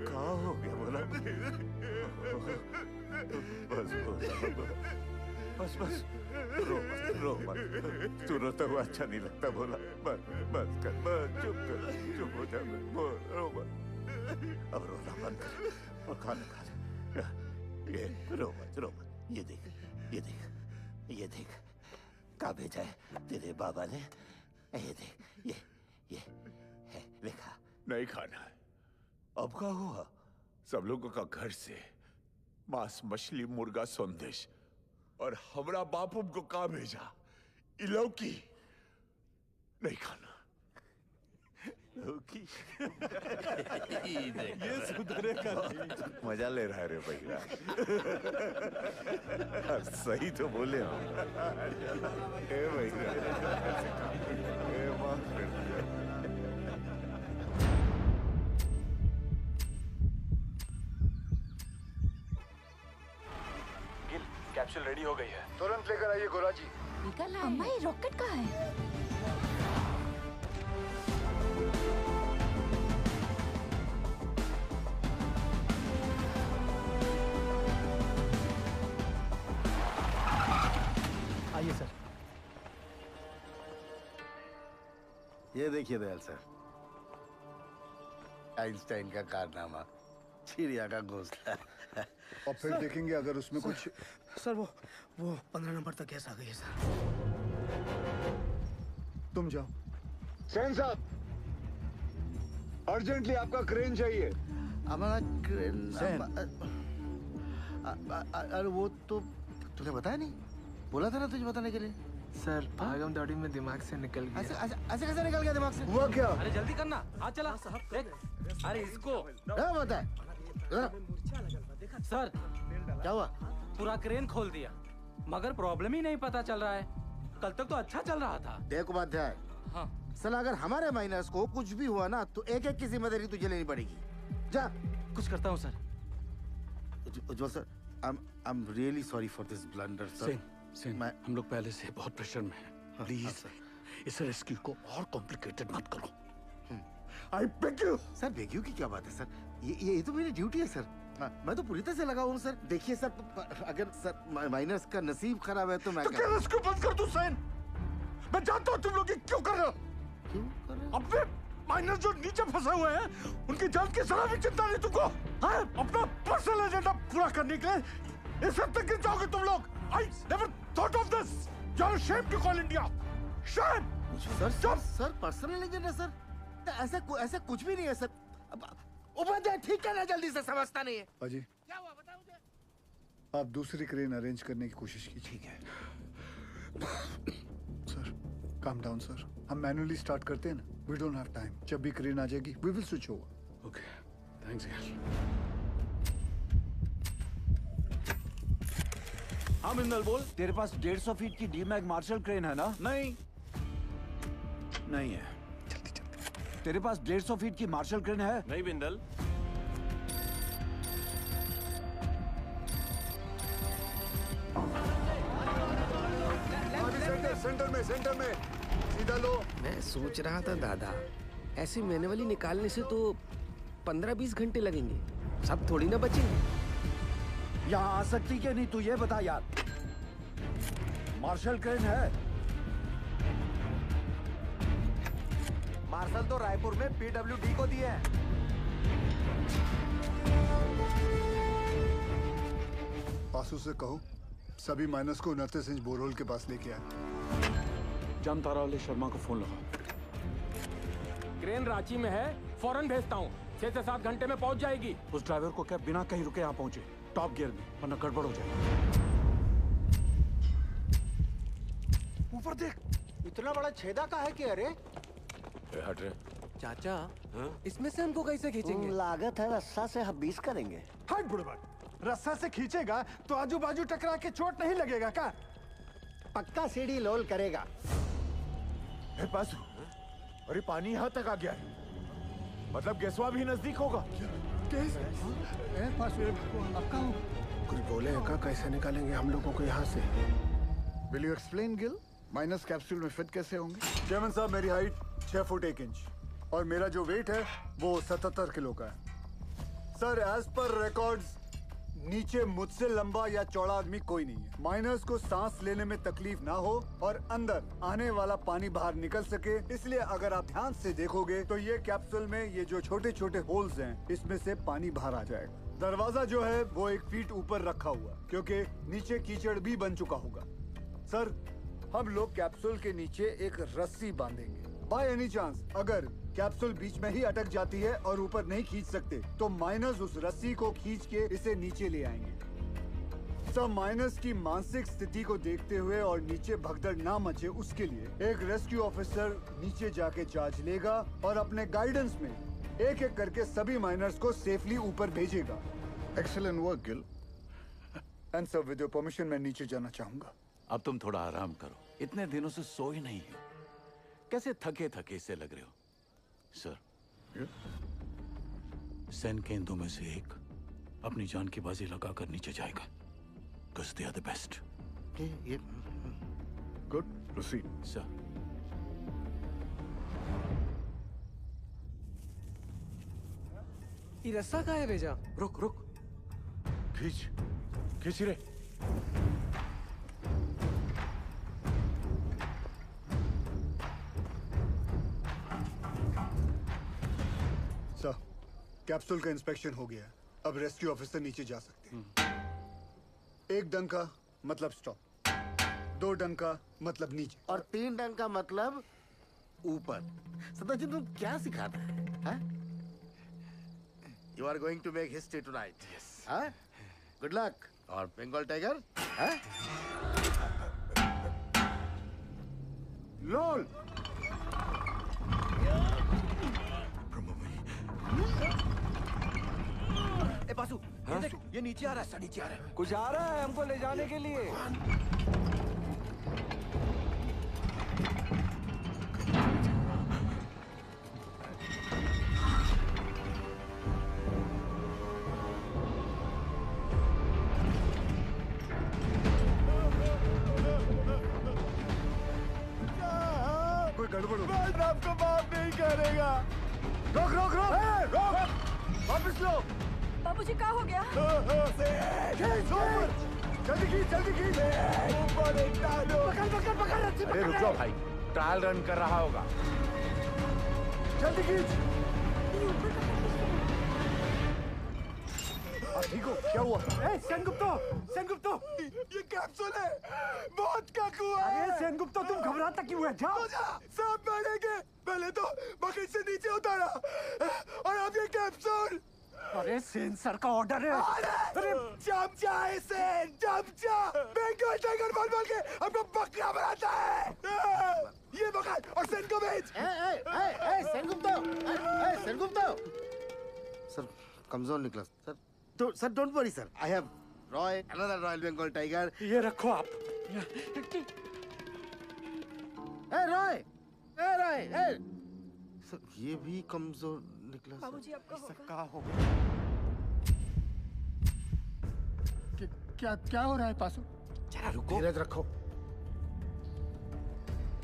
क्या हो गया बोला? बस रो मत। तू रोता हुआ अच्छा नहीं लगता बोला। बस चुप हो जा, रो मत। अब रोना बंद कर और खाना खा ले। ये रो मत। ये देख क्या भेजा है तेरे बाबा ने। ये देख, ये है, लिखा। नहीं खाना है। अब क्या हुआ? सब लोगों का घर से मांस, मछली, मुर्गा, संदेश, और हमरा बापू को कहा भेजा? इलौकी नहीं खाना। लौकी ये सुधरे का नहीं। मजा ले रहा है रे भैया। सही तो बोले हो। ए भैया, माफ कर दिया। कैप्सूल रेडी हो गई है। तुरंत लेकर आइए गोरा जी। निकल आए। अम्मा, ये रॉकेट कहाँ है? आइए सर। ये देखिए दयाल सर, आइंस्टाइन का कारनामा, चिड़िया का घोंसला। और फिर देखेंगे अगर उसमें कुछ। सर वो 15 नंबर तक गैस आ गई है सर। तुम जाओ। सेन साहब, अर्जेंटली आपका क्रेन चाहिए। हमारा क्रेन। अरे वो तो तुझे बताया नहीं, बोला था ना तुझे बताने के लिए। सर भागम दौड़ी में दिमाग से निकल गया। ऐसे कैसे निकल गया दिमाग से? हुआ क्या? अरे जल्दी करना, हाथ चला। अरे इसको क्या बता है? सर क्या हुआ? पूरा क्रेन खोल दिया, मगर प्रॉब्लम ही नहीं पता चल रहा है। कल तक तो अच्छा चल रहा था। देख उपाध्याय, हाँ सर अगर हमारे माइनस को कुछ भी हुआ ना तो एक की जिम्मेदारी तुझे लेनी पड़ेगी। जा। कुछ करता हूँ sir. Ujjwal sir, I am really sorry for this blunder sir. हम लोग पहले से बहुत प्रेशर में हैं। प्लीज इस रेस्क्यू को और कॉम्प्लिकेटेड मत करो। I beg you. Sir beg you की क्या बात है सर? ये तो मेरी ड्यूटी है सर। मैं तो पूरी तरह से लगा हूँ सर। देखिए सर, अगर सर माइनस का नसीब खराब है तो मैं क्या रेस्क्यू बंद कर दूं सैन? मैं जानता हूँ तुम लोग ये क्यों कर रहे हो। क्यों कर रहे हो? अपने माइनस जो नीचे फंसे हुए हैं उनकी जान की जरा भी चिंता नहीं तुमको। हाँ? अपना पर्सनल एजेंडा पूरा करने के लिए इस हद तक गिर जाओगे तुम लोग। I never thought of this. You're ashamed to call India. Shame. Sir personal agenda sir, ऐसा कुछ भी नहीं है सर। उपाध्याय ठीक है ना, जल्दी से समझता नहीं है। अजी क्या हुआ बता मुझे। आप दूसरी क्रेन अरेंज करने की कोशिश कीजिए। ठीक है सर। काम डाउन सर, हम मैन्युअली स्टार्ट करते हैं ना। We don't have time. जब भी क्रेन आ जाएगी we will switch over. Okay, thanks यार। हाँ बिंदल बोल। तेरे पास 150 फीट की डीमैग मार्शल क्रेन है ना? नहीं है। तेरे पास 150 फीट की मार्शल क्रेन है? नहीं बिंदल। सेंटर में सीधा लो। मैं सोच रहा था दादा, ऐसे मैनुअली निकालने से तो 15-20 घंटे लगेंगे, सब थोड़ी ना बचेंगे। यहाँ आ सकती क्या नहीं तू ये बता यार। मार्शल क्रेन है? मार्शल तो रायपुर में PWD को दिए हैं। पासू से कहो सभी माइनस को 29 इंच बोरहोल के पास लेके आए। जामतारा वाले शर्मा को फोन लगा। क्रेन रांची में है, फौरन भेजता हूँ। 6 से 7 घंटे में पहुँच जाएगी। उस ड्राइवर को क्या बिना कहीं रुके यहाँ पहुंचे, टॉप गियर में, वरना गड़बड़ हो जाएगा। ऊपर देख, इतना बड़ा छेदा का है कि अरे हट रहे चाचा इसमें से हमको कैसे खींचेंगे? लागत है रस्सा से हबीस करेंगे। हट बुढ़वा, रस्सा से खींचेगा तो आजू बाजू टकरा के चोट नहीं लगेगा क्या? पक्का सीढ़ी लोल करेगा। पासू, अरे पानी यहाँ तक आ गया है, मतलब गेसवा भी नजदीक होगा। कुछ बोले का कैसे निकालेंगे हम लोगों को यहाँ से? Will you explain Gill? Minus capsule में फिट कैसे होंगे? चेयरमैन साहब, मेरी हाइट 6 फुट 1 इंच और मेरा जो वेट है वो 77 किलो का है। सर, एज पर रिकॉर्ड्स नीचे मुझसे लंबा या चौड़ा आदमी कोई नहीं है। माइनस को सांस लेने में तकलीफ ना हो और अंदर आने वाला पानी बाहर निकल सके, इसलिए अगर आप ध्यान से देखोगे तो ये कैप्सूल में ये जो छोटे छोटे होल्स हैं, इसमें से पानी बाहर आ जाएगा। दरवाजा जो है वो 1 फीट ऊपर रखा हुआ, क्योंकि नीचे कीचड़ भी बन चुका होगा। सर, हम लोग कैप्सूल के नीचे एक रस्सी बांधेंगे। बाय एनी चांस अगर कैप्सूल बीच में ही अटक जाती है और ऊपर नहीं खींच सकते, तो माइनस उस रस्सी को खींच के इसे नीचे ले आएंगे। सब माइनस की मानसिक स्थिति को देखते हुए और नीचे भगदड़ ना मचे, उसके लिए एक रेस्क्यू ऑफिसर नीचे जाके जांच लेगा और अपने गाइडेंस में एक एक करके सभी माइनर्स को सेफली ऊपर भेजेगा। Excellent work Gill. And sir, with your permission मैं नीचे जाना चाहूंगा। अब तुम थोड़ा आराम करो, इतने दिनों से सोए नहीं हो, कैसे थके थके से लग रहे हो। सर, सेन केंदू में से एक अपनी जान की बाजी लगाकर नीचे जाएगा। Because they are the best. Good. Proceed. Sir. ये रस्सा कहाँ है भेजा? रुक रुक, खींच रे। सर, कैप्सूल का इंस्पेक्शन हो गया है। अब रेस्क्यू ऑफिसर नीचे जा सकते हैं। 1 डंका मतलब स्टॉप, 2 डंका मतलब नीचे, और 3 डंका मतलब ऊपर। सदाजी, तुम क्या सिखाते हैं? You are going to make history tonight. Yes. Good luck. और बंगाल टाइगर? लोल। ए बासु, ये देख, ये नीचे आ रहा है, नीचे आ रहा है। कुछ आ रहा है हमको ले जाने के लिए। कोई गड़बड़ हो। मैं आपको माफ नहीं करेगा। रोक रोक रोक, रोक, वापस लो। बाबूजी, क्या हो गया? जल्दी खींच, जल्दी खींच। पकड़ पकड़ पकड़। अरे रुक जाओ भाई, ट्रायल रन कर रहा होगा। जल्दी खींच। ठीक हो? क्या हुआ? सेनगुप्तो, ये कैप्सूल है, मौत का कुआं है। अरे सेनगुप्तो, तुम घबराता क्यों है? जाओ। सब मरेंगे। पहले तो बकेट से नीचे उतारा और अब ये कैप्सूल। अरे सेन सर का ऑर्डर है। अरे चमचा है सेन, चमचा। बंगाल टाइगर बोल बोल के हमको बकरा बनाता है। ये बकरा और सेन को भेज। सेनगुप्तो। सर, कमजोर निकला। Sir, don't worry sir. I have Roy, another royal Bengal tiger. ये रखो आप। रॉय, सर, ये भी कमजोर निकला। बाबूजी, आपका कहाँ हो? क्या हो रहा है पासु? जरा रुको, धीरज रखो।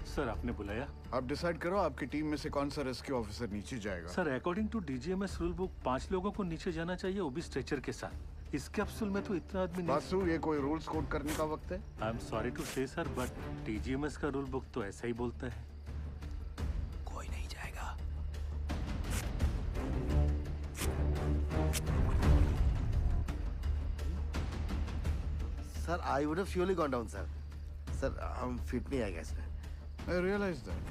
सर, आपने बुलाया? आप डिसाइड करो आपकी टीम में से कौन सा रेस्क्यू ऑफिसर नीचे जाएगा। Sir, according to DGMS rule book 5 लोगों को नीचे जाना चाहिए, वो भी स्ट्रेचर के साथ। इस कैप्सूल में तो इतना आदमी नहीं। बासु, ये कोई रूल्स कोड करने का वक्त है? आई एम सॉरी टू से सर, बट डीजीएमएस का रूल बुक तो ऐसा ही बोलता है। कोई नहीं जाएगा। Sir I would have surely gone down sir. Sir हम फिट नहीं आएगा इसमें। I realize that.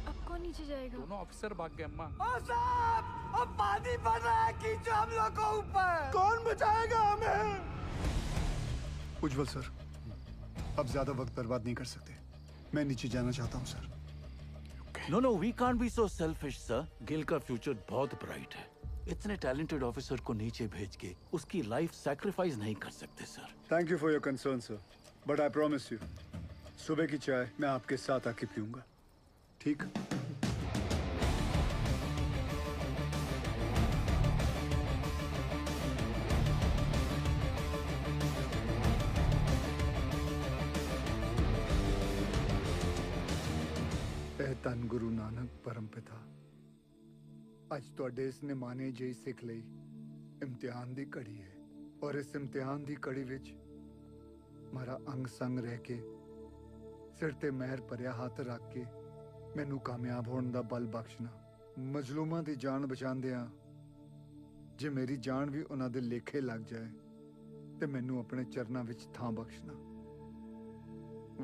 अब कौन नीचे जाएगा? दोनों ऑफिसर भाग गए अम्मा। ओ साहब, अब पानी बढ़ रहा है, खींचो हम लोग को ऊपर। कौन बचाएगा हमें? उज्जवल सर, अब ज्यादा वक्त बर्बाद नहीं कर सकते। मैं नीचे जाना चाहता हूँ sir. No no we can't be so selfish sir. Gill का फ्यूचर बहुत ब्राइट है। इतने टैलेंटेड ऑफिसर को नीचे भेज के उसकी लाइफ सैक्रिफाइस नहीं कर सकते sir. Thank you for your concern sir, but I promise you सुबह की चाय मैं आपके साथ आके पीऊंगा, ठीक? ਧੰਨ ਗੁਰੂ ਨਾਨਕ ਪਰਮ ਪਿਤਾ, ਅੱਜ ਤੁਹਾਡੇ ਇਸ ਨਿਮਾਣੇ ਜਿਹੀ ਸਿੱਖ ਲਈ ਇਮਤਿਹਾਨ ਦੀ ਘੜੀ ਹੈ ਔਰ ਇਸ ਇਮਤਿਹਾਨ ਦੀ ਘੜੀ ਵਿੱਚ ਮਾਰਾ ਅੰਗ ਸੰਗ ਰਹਿ ਕੇ ਸਿਰ ਤੇ ਮਹਿਰ ਭਰਿਆ ਹੱਥ ਰੱਖ ਕੇ ਮੈਨੂੰ ਕਾਮਯਾਬ ਹੋਣ ਦਾ ਬਲ ਬਖਸ਼ਣਾ। ਮਜ਼ਲੂਮਾਂ ਦੀ ਜਾਨ ਬਚਾਉਂਦਿਆਂ ਜੇ ਮੇਰੀ ਜਾਨ ਵੀ ਉਹਨਾਂ ਦੇ ਲੇਖੇ ਲੱਗ ਜਾਏ ਤੇ ਮੈਨੂੰ ਆਪਣੇ ਚਰਨਾਂ ਵਿੱਚ ਥਾਂ ਬਖਸ਼ਣਾ।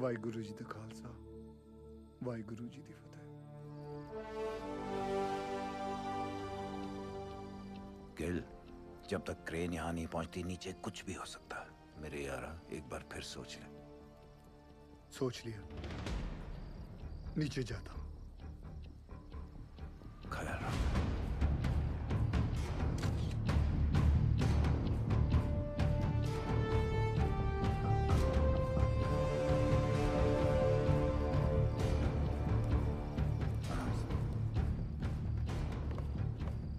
ਵਾਹਿਗੁਰੂ ਜੀ ਦਾ ਖਾਲਸਾ, ਵਾਹਿਗੁਰੂ ਜੀ ਦੀ ਫਤਿਹ। गिल, जब तक क्रेन यहाँ नहीं पहुंचती नीचे कुछ भी हो सकता है। मेरे यारा एक बार फिर सोच ले। सोच लिया, नीचे जाता हूँ। ख्याल रखो।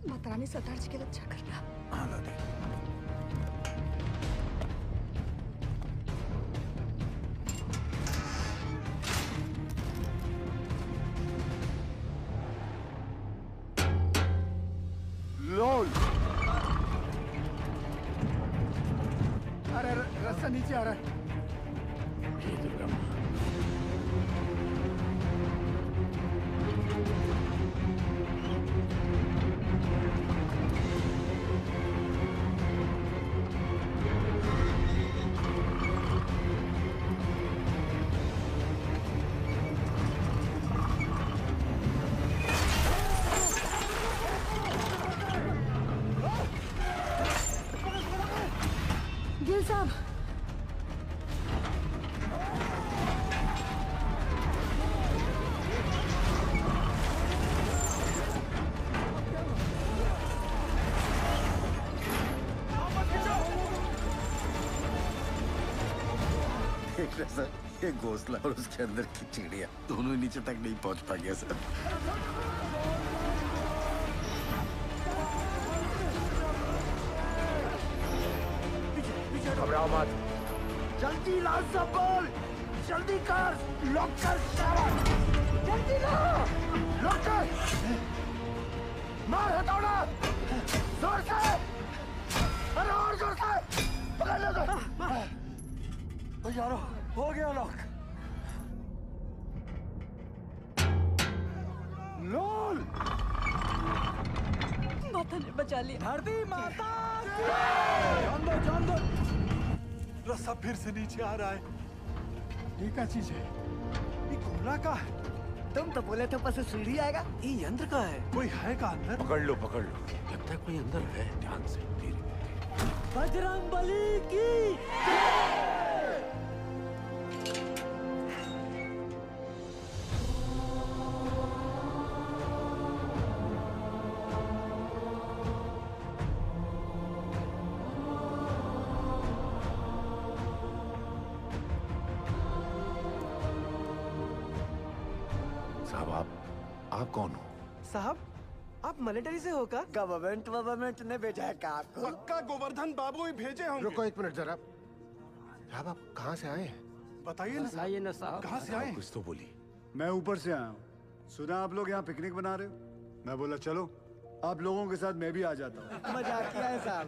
माता रानी सरदार जी की रक्षा करना। हाँ लाडी। लोल, अरे रास्ता नीचे आ रहा है। गिल साहब, देख रहे सर, ये घोंसला और उसके अंदर की चिड़िया दोनों नीचे तक नहीं पहुंच पाएंगे सर। घबराओ मत। जल्दी ला सब बोल, जल्दी कर, लॉक कर शाबाश, जल्दी ला, लॉक कर, मार हथौड़ा, जोर से, अरे और जोर से, पकड़ लो तो। यारो, हो गया लॉक। लोल, माता ने बचा लिया। धरती माता जान दो, जान दो। रास्ता फिर से नीचे आ रहा है। ये क्या चीज है? ये कोला का है। तुम तो बोले थे ऊपर से सीढ़ी आएगा। ये यंत्र का है। कोई है का अंदर? पकड़ लो, पकड़ लो। लगता है कोई अंदर है। ध्यान से, धीरे। बजरंग बली की साहब, आप कौन हो? साहब, आप मिलिट्री से होकर? गवर्नमेंट ने भेजा है कार को। पक्का गोवर्धन बाबू ही भेजे होंगे। रुको एक मिनट जरा। साहब आप कहाँ से आए हैं? बताइए ना साहब। कहाँ से आए? कुछ तो बोली। मैं ऊपर से आया हूँ। सुना आप लोग यहाँ पिकनिक बना रहे हो। मैं बोला चलो आप लोगों के साथ मैं भी आ जाता हूँ। मजाक किया है साहब।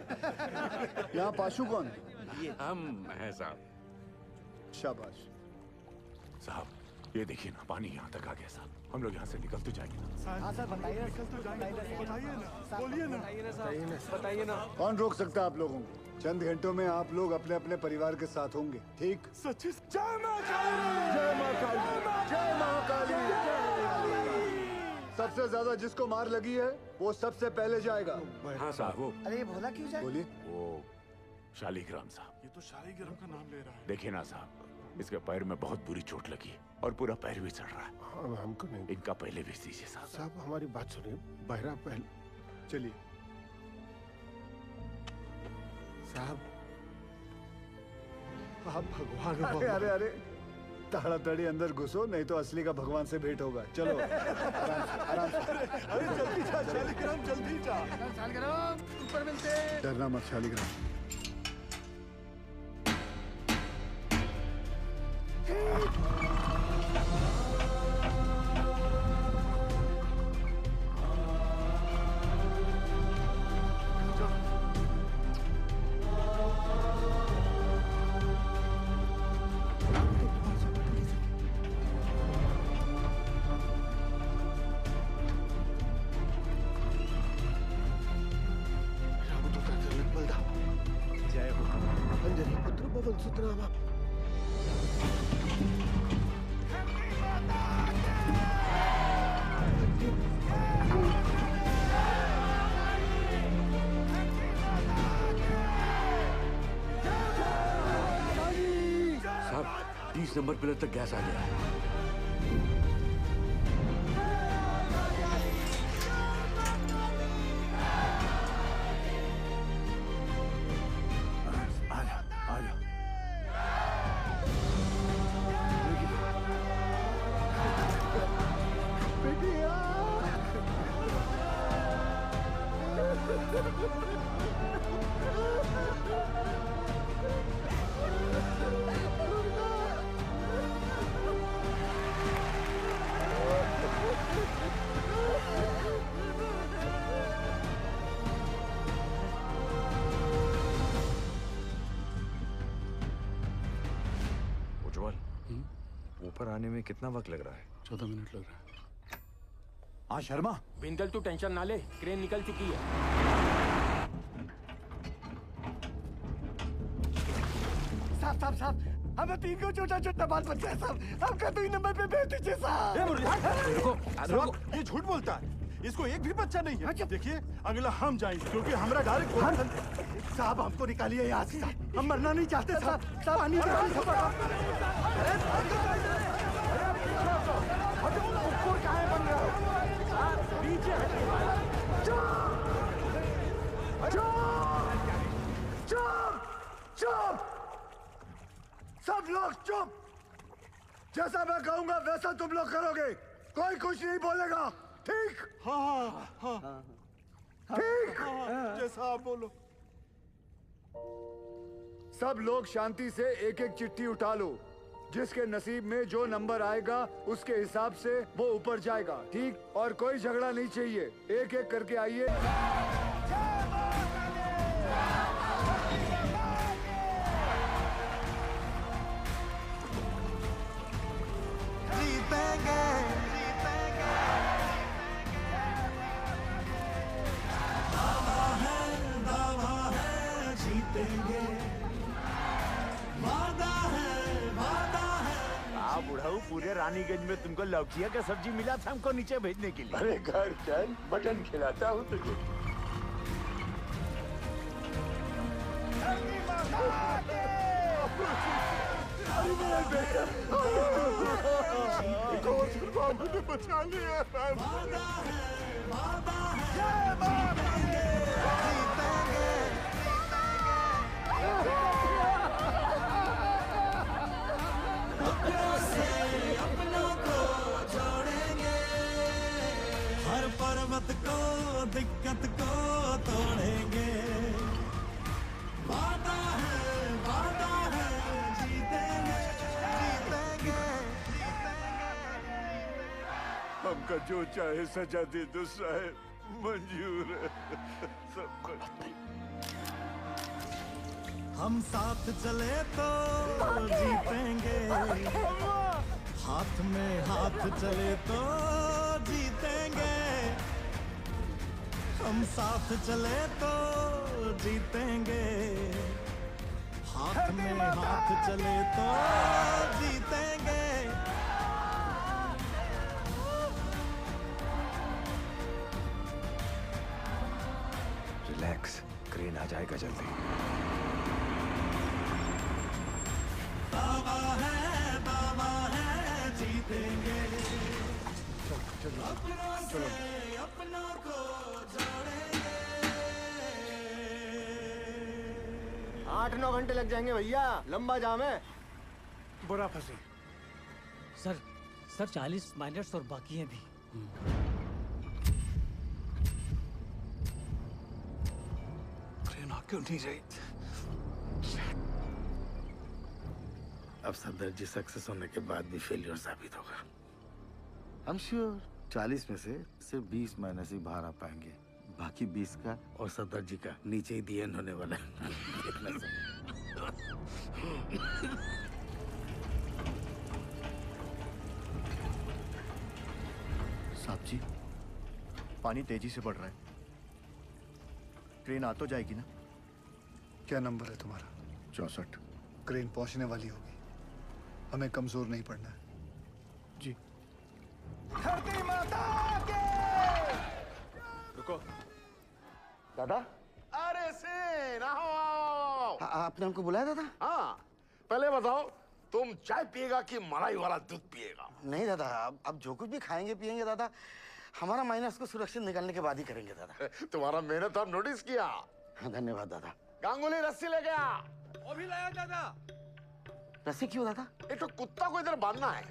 यहाँ पाशु कौन? हम हैं साहब। शाबाश। साहब ये देखिए ना, पानी यहाँ तक आ गया साहब। हम लोग यहाँ से निकल तो जाएंगे ना? हाँ सर, बताइए। निकल तो जाएंगे। बताइए ना, बोलिए ना। बताइए ना। कौन रोक सकता है आप लोगों को? चंद घंटों में आप लोग अपने अपने परिवार के साथ होंगे, ठीक? सच्ची? जय मां काली! जय मां काली! जय महाकाली! सबसे ज्यादा जिसको मार लगी है वो सबसे पहले जाएगा। हाँ साहब वो अरे ये भोला क्यों जाए? बोलिए। वो शालिग्राम साहब। ये तो शालिग्राम का नाम ले रहा है। देखिए ना साहब, इसके पैर में बहुत बुरी चोट लगी है और पूरा पैर भी चढ़ रहा है। हाँ, हमको नहीं। इनका पहले भी दीजिए साहब। साहब हमारी बात सुनिए, बहरा पहले। चलिए साहब, आप भगवान हो। अरे अरे अरे, ताड़ाताड़ी अंदर घुसो, नहीं तो असली का भगवान से भेंट होगा। चलो आराम से, आराम से। अरे जल्दी जा शालिग्राम, जल्दी जा। शालिग्राम ऊपर मिलते। डरना मत शालिग्राम। जय हो अंजनी पुत्र पवन सुतनामा। साहब 30 नंबर पिलर तक गैस आ गया है। उज्जवल, ऊपर आने में कितना वक्त लग रहा है? 14 मिनट लग रहा है। हाँ शर्मा, बिंदल तू टेंशन ना ले, क्रेन निकल चुकी है। साहब साहब साहब, हमें 3 को छोटा छोटा बाल बच्चा है साहब। आपका 2 नंबर पे भेज दीजिए साहब। ये झूठ बोलता है, इसको एक भी बच्चा नहीं है। देखिए अगला हम जाएंगे क्योंकि हमारा डायरेक्ट। साहब हमको निकालिए यहाँ से साहब, हम मरना नहीं चाहते साहब। साहब पानी चुप! सब लोग चुप! जैसा मैं कहूंगा वैसा तुम लोग करोगे। कोई कुछ नहीं बोलेगा, ठीक? हाँ हाँ हाँ ठीक? जैसा आप बोलो। सब लोग शांति से एक एक चिट्ठी उठा लो। जिसके नसीब में जो नंबर आएगा उसके हिसाब से वो ऊपर जाएगा, ठीक? और कोई झगड़ा नहीं चाहिए, एक एक करके आइए। जीतेंगे दावा है जीतेंगे, वादा है। आप बुढ़ाऊ, पूरे रानीगंज में तुमको लौकिया का सब्जी मिला था हमको नीचे भेजने के लिए। अरे घर चल, बटन खिलाता हूँ तुझे। बाबू ने बचा लिया। अपनों को छोड़ेंगे, हर पर्वत को दिक्कत को तोड़ेंगे। वादा है जीतेंगे, जीतेंगे। हमका जो चाहे सजा दे दो साहब, मंजूर है सब कुछ। हम साथ चले तो जीतेंगे, हाथ में हाथ चले तो जीतेंगे। हम साथ चले तो जीतेंगे। हाथ में हाथ चले तो जीतेंगे। रिलैक्स, क्रेन आ जाएगा जल्दी। बाबा है जीतेंगे। अपनों को जोड़ेंगे। 8-9 घंटे लग जाएंगे भैया, लंबा जाम है। बुरा फंसे सर। 40 माइनर्स और बाकी हैं भी। ट्रेन आ क्यों नहीं रही? अब सदर जी सक्सेस होने के बाद भी फेलियर साबित होगा। I'm sure 40 में से सिर्फ 20 माइनस ही बाहर आ पाएंगे, बाकी 20 का और सदर जी का नीचे ही दी एंड होने वाला है। देखना सर। साहब जी, पानी तेजी से बढ़ रहा है, ट्रेन आ तो जाएगी ना? क्या नंबर है तुम्हारा? 64। क्रेन पहुंचने वाली होगी, हमें कमजोर नहीं पड़ना है। जी। धरती माता के। रुको दादा, अरे सेन आओ। आपने हमको बुलाया दादा? हाँ, पहले बताओ तुम चाय पिएगा कि मलाई वाला दूध पिएगा? नहीं दादा, अब जो कुछ भी खाएंगे पिएंगे दादा, हमारा माइनस को सुरक्षित निकालने के बाद ही करेंगे दादा। तुम्हारा मेहनत हम नोटिस किया। धन्यवाद दादा। गांगुली रस्सी ले गया। वो भी लाया दादा। रस्सी क्यों दादा? एक तो कुत्ता को इधर बांधना है।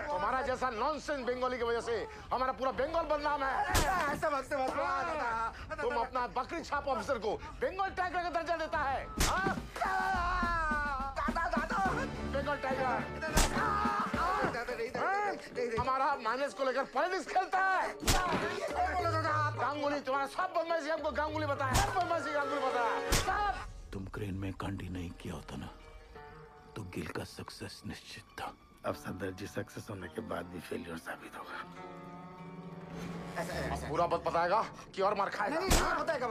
तुम्हारा जैसा नॉनसेंस बंगाली की वजह से हमारा पूरा बंगाल बदनाम है। ऐसा मत तुम अपना बकरी छाप ऑफिसर को बंगाल टाइगर का दर्जा देता है। बंगाल टाइगर हमारा माइनस को लेकर पॉलिटिक्स खेलता है। गांगुली तुम्हारा सब बदमाशी हमको गांगुली बताया, सब बदमाशी गांगुली बताया। तुम क्रेन में कांडी नहीं किया होता ना तो गिल का सक्सेस निश्चित था। अब सदर जी सक्सेस होने के बाद भी फेलियर साबित होगा। पूरा बात बताएगा कि और मार खाएगा? नहीं, बताएगा।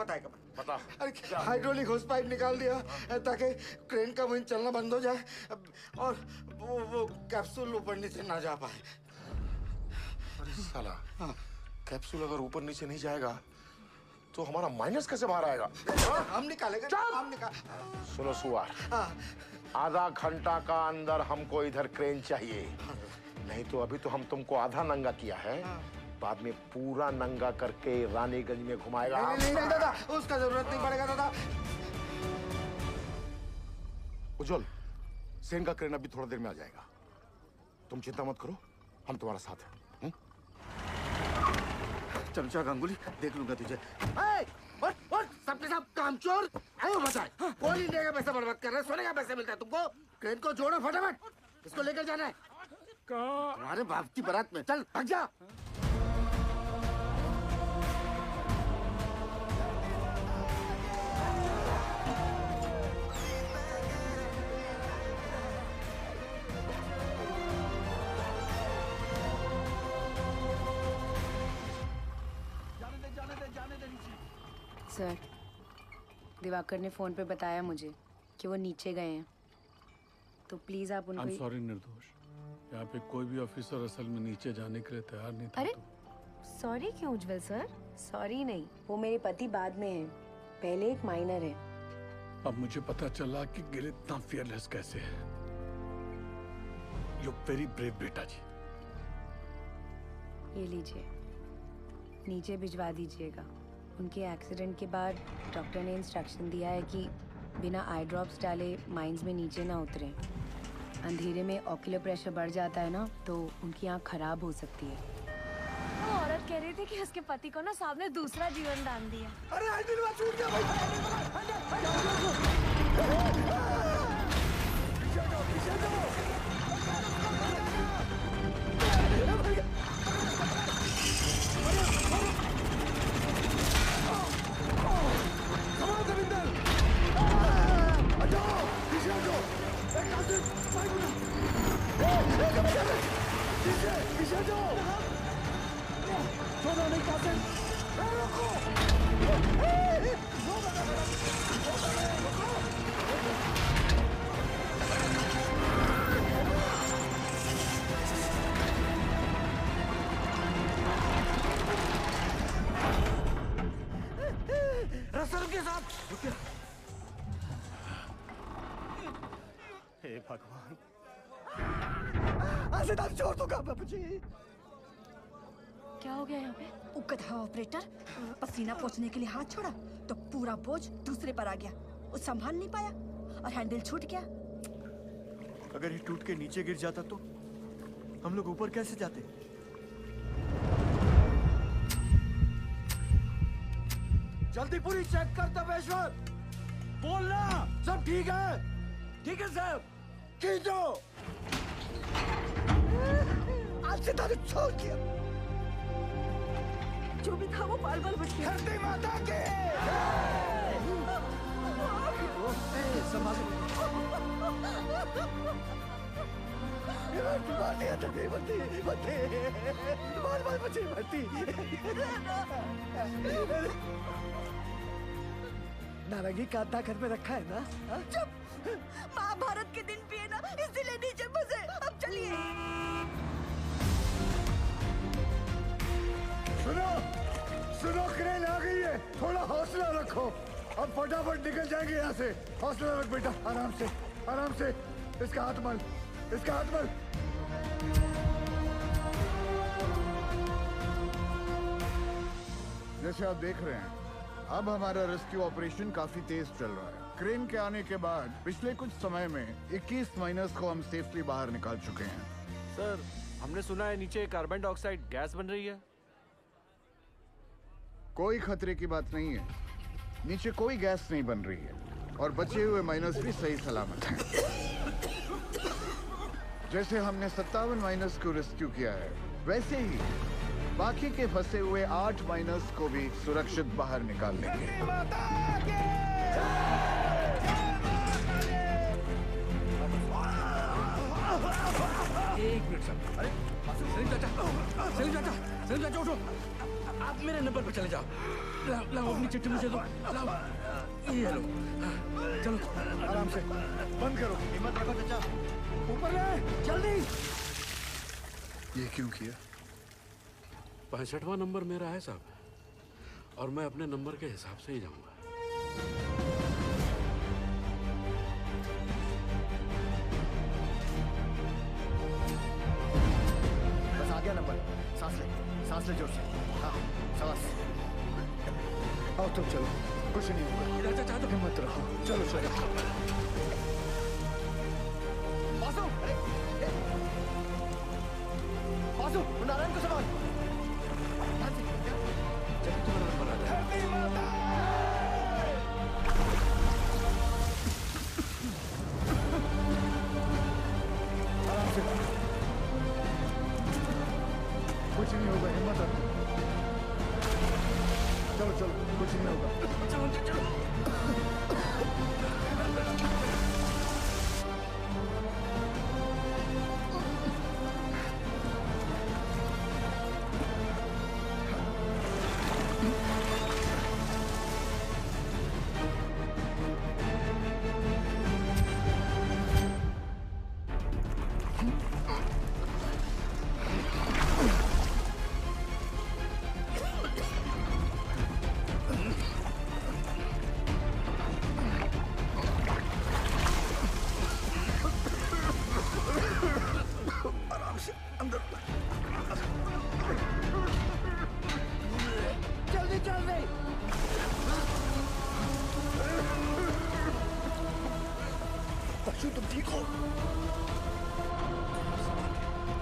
बता। अरे हाइड्रोलिक होस पाइप निकाल दिया ताकि क्रेन का वहीं चलना बंद हो जाए और वो कैप्सूल ऊपर नीचे ना जा पाए। अरे साला, कैप्सूल अगर ऊपर नीचे नहीं जाएगा तो हमारा माइनस कैसे बाहर आएगा? हम निकालेंगे। सुनो सुआर, आधा घंटा का अंदर हमको इधर क्रेन चाहिए, नहीं तो अभी तो हम तुमको आधा नंगा किया है, बाद में पूरा नंगा करके रानीगंज में घुमाएगा। नहीं दादा, उसका जरूरत नहीं पड़ेगा दादा। उज्जवल, सेन का क्रेन अभी थोड़ा देर में आ जाएगा, तुम चिंता मत करो, हम तुम्हारा साथ हैं। चमचा गांगुली, देख लूंगा तुझे। सबके सब कामचोर आयो बताए। कौन इंडिया का पैसा बर्बाद कर रहा है? सोने का पैसा मिलता है तुमको? क्रेन को जोड़ो फटाफट, इसको लेकर जाना है। तुम्हारे बाप की बारात में, चल भाग जा। सर, दिवाकर ने फोन पे बताया मुझे कि वो नीचे गए हैं, तो प्लीज आप उनको। I'm sorry निर्दोष, यहाँ पे कोई भी ऑफिसर असल में नीचे जाने के लिए तैयार नहीं था। अरे सॉरी क्यों उज्जवल सर? सॉरी नहीं, वो मेरे पति बाद में हैं, पहले एक माइनर है। अब मुझे पता चला कि गिल इतना फियरलेस कैसे है। यू वेरी ब्रेव बेटा जी। ये लीजिए, नीचे भिजवा दीजिएगा। उनके एक्सीडेंट के बाद डॉक्टर ने इंस्ट्रक्शन दिया है कि बिना आई ड्रॉप्स डाले माइंस में नीचे ना उतरें। अंधेरे में ऑक्यूलर प्रेशर बढ़ जाता है ना, तो उनकी आँख खराब हो सकती है। वो औरत कह रही थी कि उसके पति को ना साहब ने दूसरा जीवन दान दिया। अरे आइडिया छूट गया नहीं रास्ता रुकिए साहब, रुकिए। हे भगवान, आसिदाब छोड़ दो बाबूजी। क्या हो गया यहाँ पे? उकथा ऑपरेटर पसीना पोंछने के लिए हाथ छोड़ा तो पूरा बोझ दूसरे पर आ गया। वो संभाल नहीं पाया और हैंडल छूट गया। अगर ये टूट के नीचे गिर जाता तो हम लोग ऊपर कैसे जाते? जल्दी पूरी चेक कर तपेश्वर, बोलना सब ठीक है। ठीक है साहब, खींचो। आज से तारीख छोड़ दिया। जो भी था वो बाल बाल बच गया। धरती माता के नारंगी कांता घर में रखा है ना? चुप! महाभारत के दिन भी है ना, इसीलिए नीचे बसे। अब चलिए। सुनो सुनो, क्रेन आ गई है, थोड़ा हौसला रखो। अब फटाफट निकल जाएंगे यहाँ से। हौसला रख बेटा, आराम से आराम से। इसका हाथ मल, इसका हाथ मल। जैसे आप देख रहे हैं, अब हमारा रेस्क्यू ऑपरेशन काफी तेज चल रहा है। क्रेन के आने के बाद पिछले कुछ समय में 21 माइनर्स को हम सेफली बाहर निकाल चुके हैं। सर, हमने सुना है नीचे कार्बन डाइऑक्साइड गैस बन रही है। कोई खतरे की बात नहीं है, नीचे कोई गैस नहीं बन रही है और बचे हुए माइनर्स भी सही सलामत हैं। जैसे हमने 57 माइनर्स को रेस्क्यू किया है, वैसे ही बाकी के फंसे हुए 8 माइनर्स को भी सुरक्षित बाहर निकाल लेंगे। एक मिनट साहब। अरे सलीम चाचा, सलीम चाचा, सलीम चाचा उठो। आप मेरे नंबर पर चले जाओ। लाओ अपनी चिट्ठी मुझे दो। लाओ, ये लो। चलो आराम से, बंद करो। हिम्मत रखो चाचा, ऊपर ले, जल्दी। ये क्यों किया? 65वां नंबर मेरा है साहब, और मैं अपने नंबर के हिसाब से ही जाऊंगा। बस आ गया नंबर। सांस ले जोर से। हाँ, सांस। आओ तो चलो, कुछ नहीं होगा। हिम्मत रखो, चलो चलो। बासु, नारायण को संभाल। आराम से, कुछ नहीं होगा, हिम्मत रखो। चलो चलो, कुछ नहीं होगा। चलो चलो। जल्दी जल्दी। बच्चों तुम ठीक हो?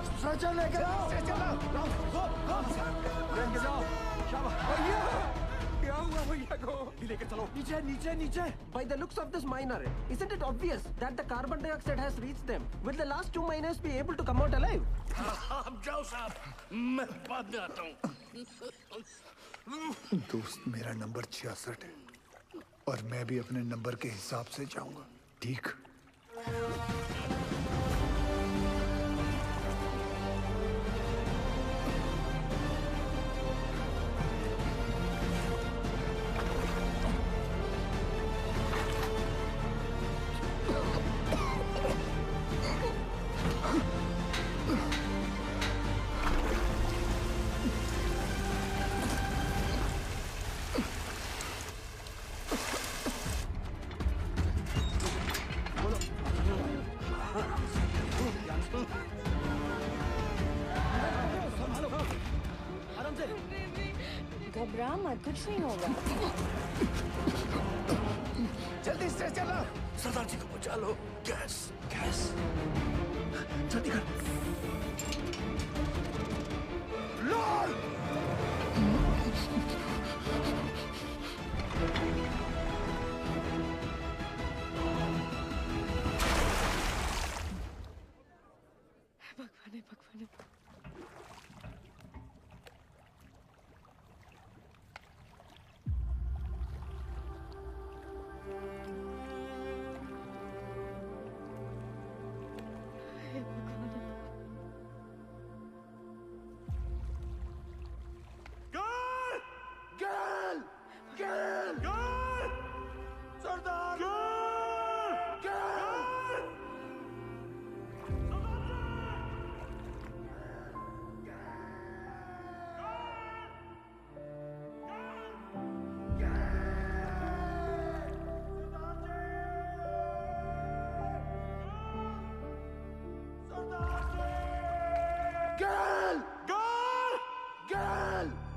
स्ट्रेचर लेकर आओ। लेके जाओ। भैया, क्या हुआ भैया को? लेके चलो। नीचे नीचे नीचे। By the looks of this miner, isn't it obvious that the carbon dioxide has reached them? Will the last 2 miners be able to come out alive? आप जाओ साहब, मैं बाद में आता हूँ। दोस्त, मेरा नंबर 66 है और मैं भी अपने नंबर के हिसाब से जाऊंगा, ठीक? घबरा मत, कुछ नहीं होगा। जल्दी से चलो। सरदार जी को बचा लो। गैस गैस जल्दी कर। लॉर्ड भगवान भगवान।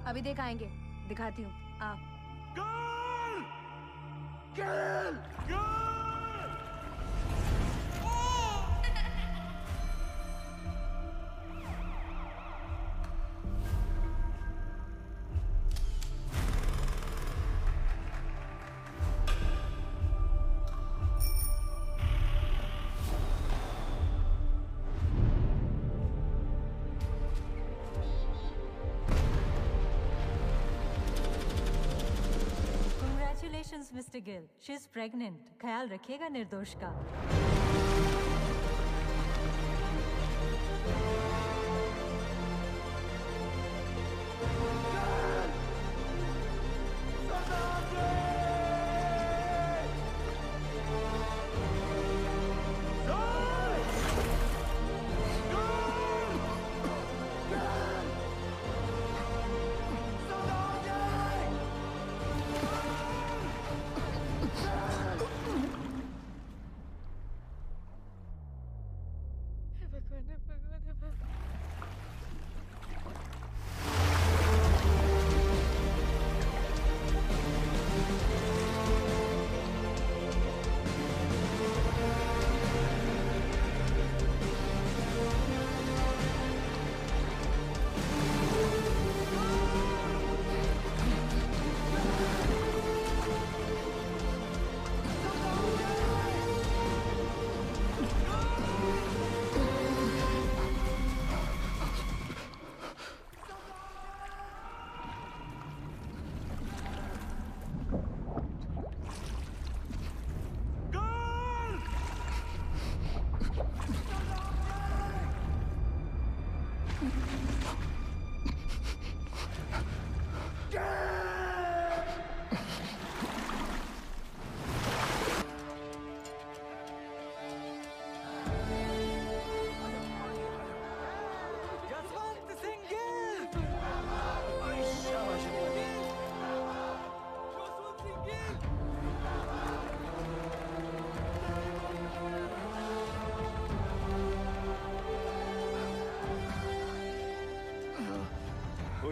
अभी देख आएंगे, दिखाती हूँ। आ Congratulations, Mr. Gill. She's pregnant. ख्याल रखिएगा निर्दोष का।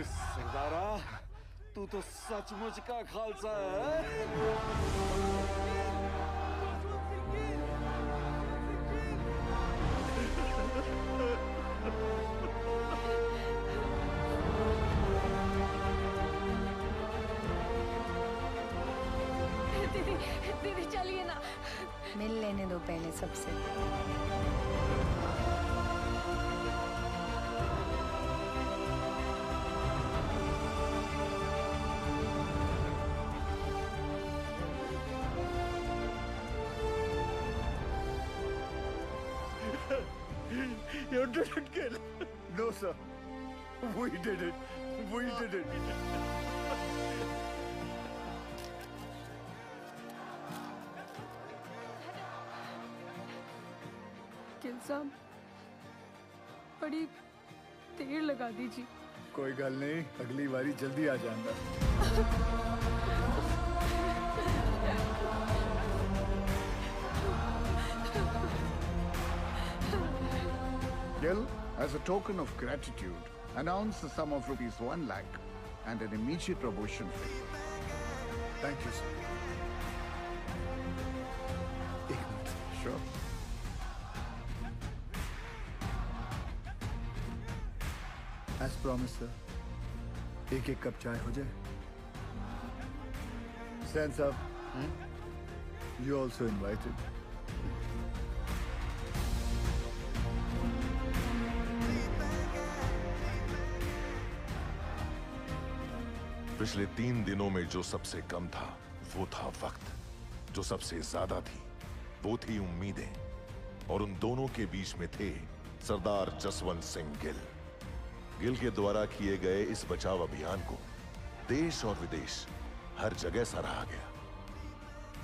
सरदारा, तू तो सचमुच का खालसा है। दीदी दीदी चलिए ना। मिल लेने दो पहले सबसे। You didn't kill. No, sir. We did it. We did it. Gill साहब, बड़ी देर लगा दीजिए। कोई गल नहीं, अगली बारी जल्दी आ जाऊंगा। Gill, as a token of gratitude, announce the sum of ₹1 lakh and an immediate promotion. Thank you, sir. एक minute. Sure. As promised, sir. एक कप चाय हो जाए. Sense up. You also invited. पिछले 3 दिनों में जो सबसे कम था वो था वक्त. जो सबसे ज्यादा थी वो थी उम्मीदें. और उन दोनों के बीच में थे सरदार जसवंत सिंह गिल. गिल के द्वारा किए गए इस बचाव अभियान को देश और विदेश हर जगह सराहा गया.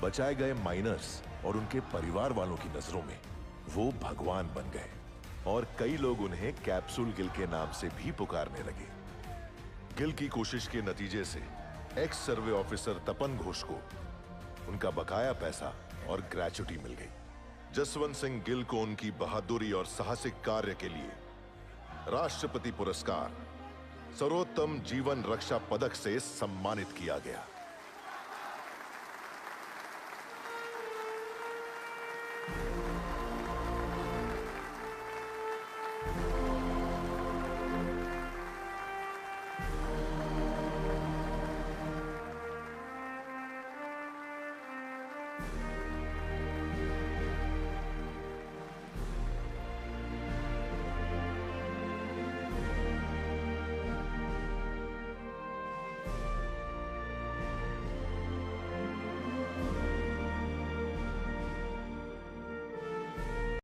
बचाए गए माइनर्स और उनके परिवार वालों की नजरों में वो भगवान बन गए और कई लोग उन्हें कैप्सूल गिल के नाम से भी पुकारने लगे. गिल की कोशिश के नतीजे से एक्स सर्वे ऑफिसर तपन घोष को उनका बकाया पैसा और ग्रेच्युटी मिल गई. जसवंत सिंह गिल को उनकी बहादुरी और साहसिक कार्य के लिए राष्ट्रपति पुरस्कार सर्वोत्तम जीवन रक्षा पदक से सम्मानित किया गया.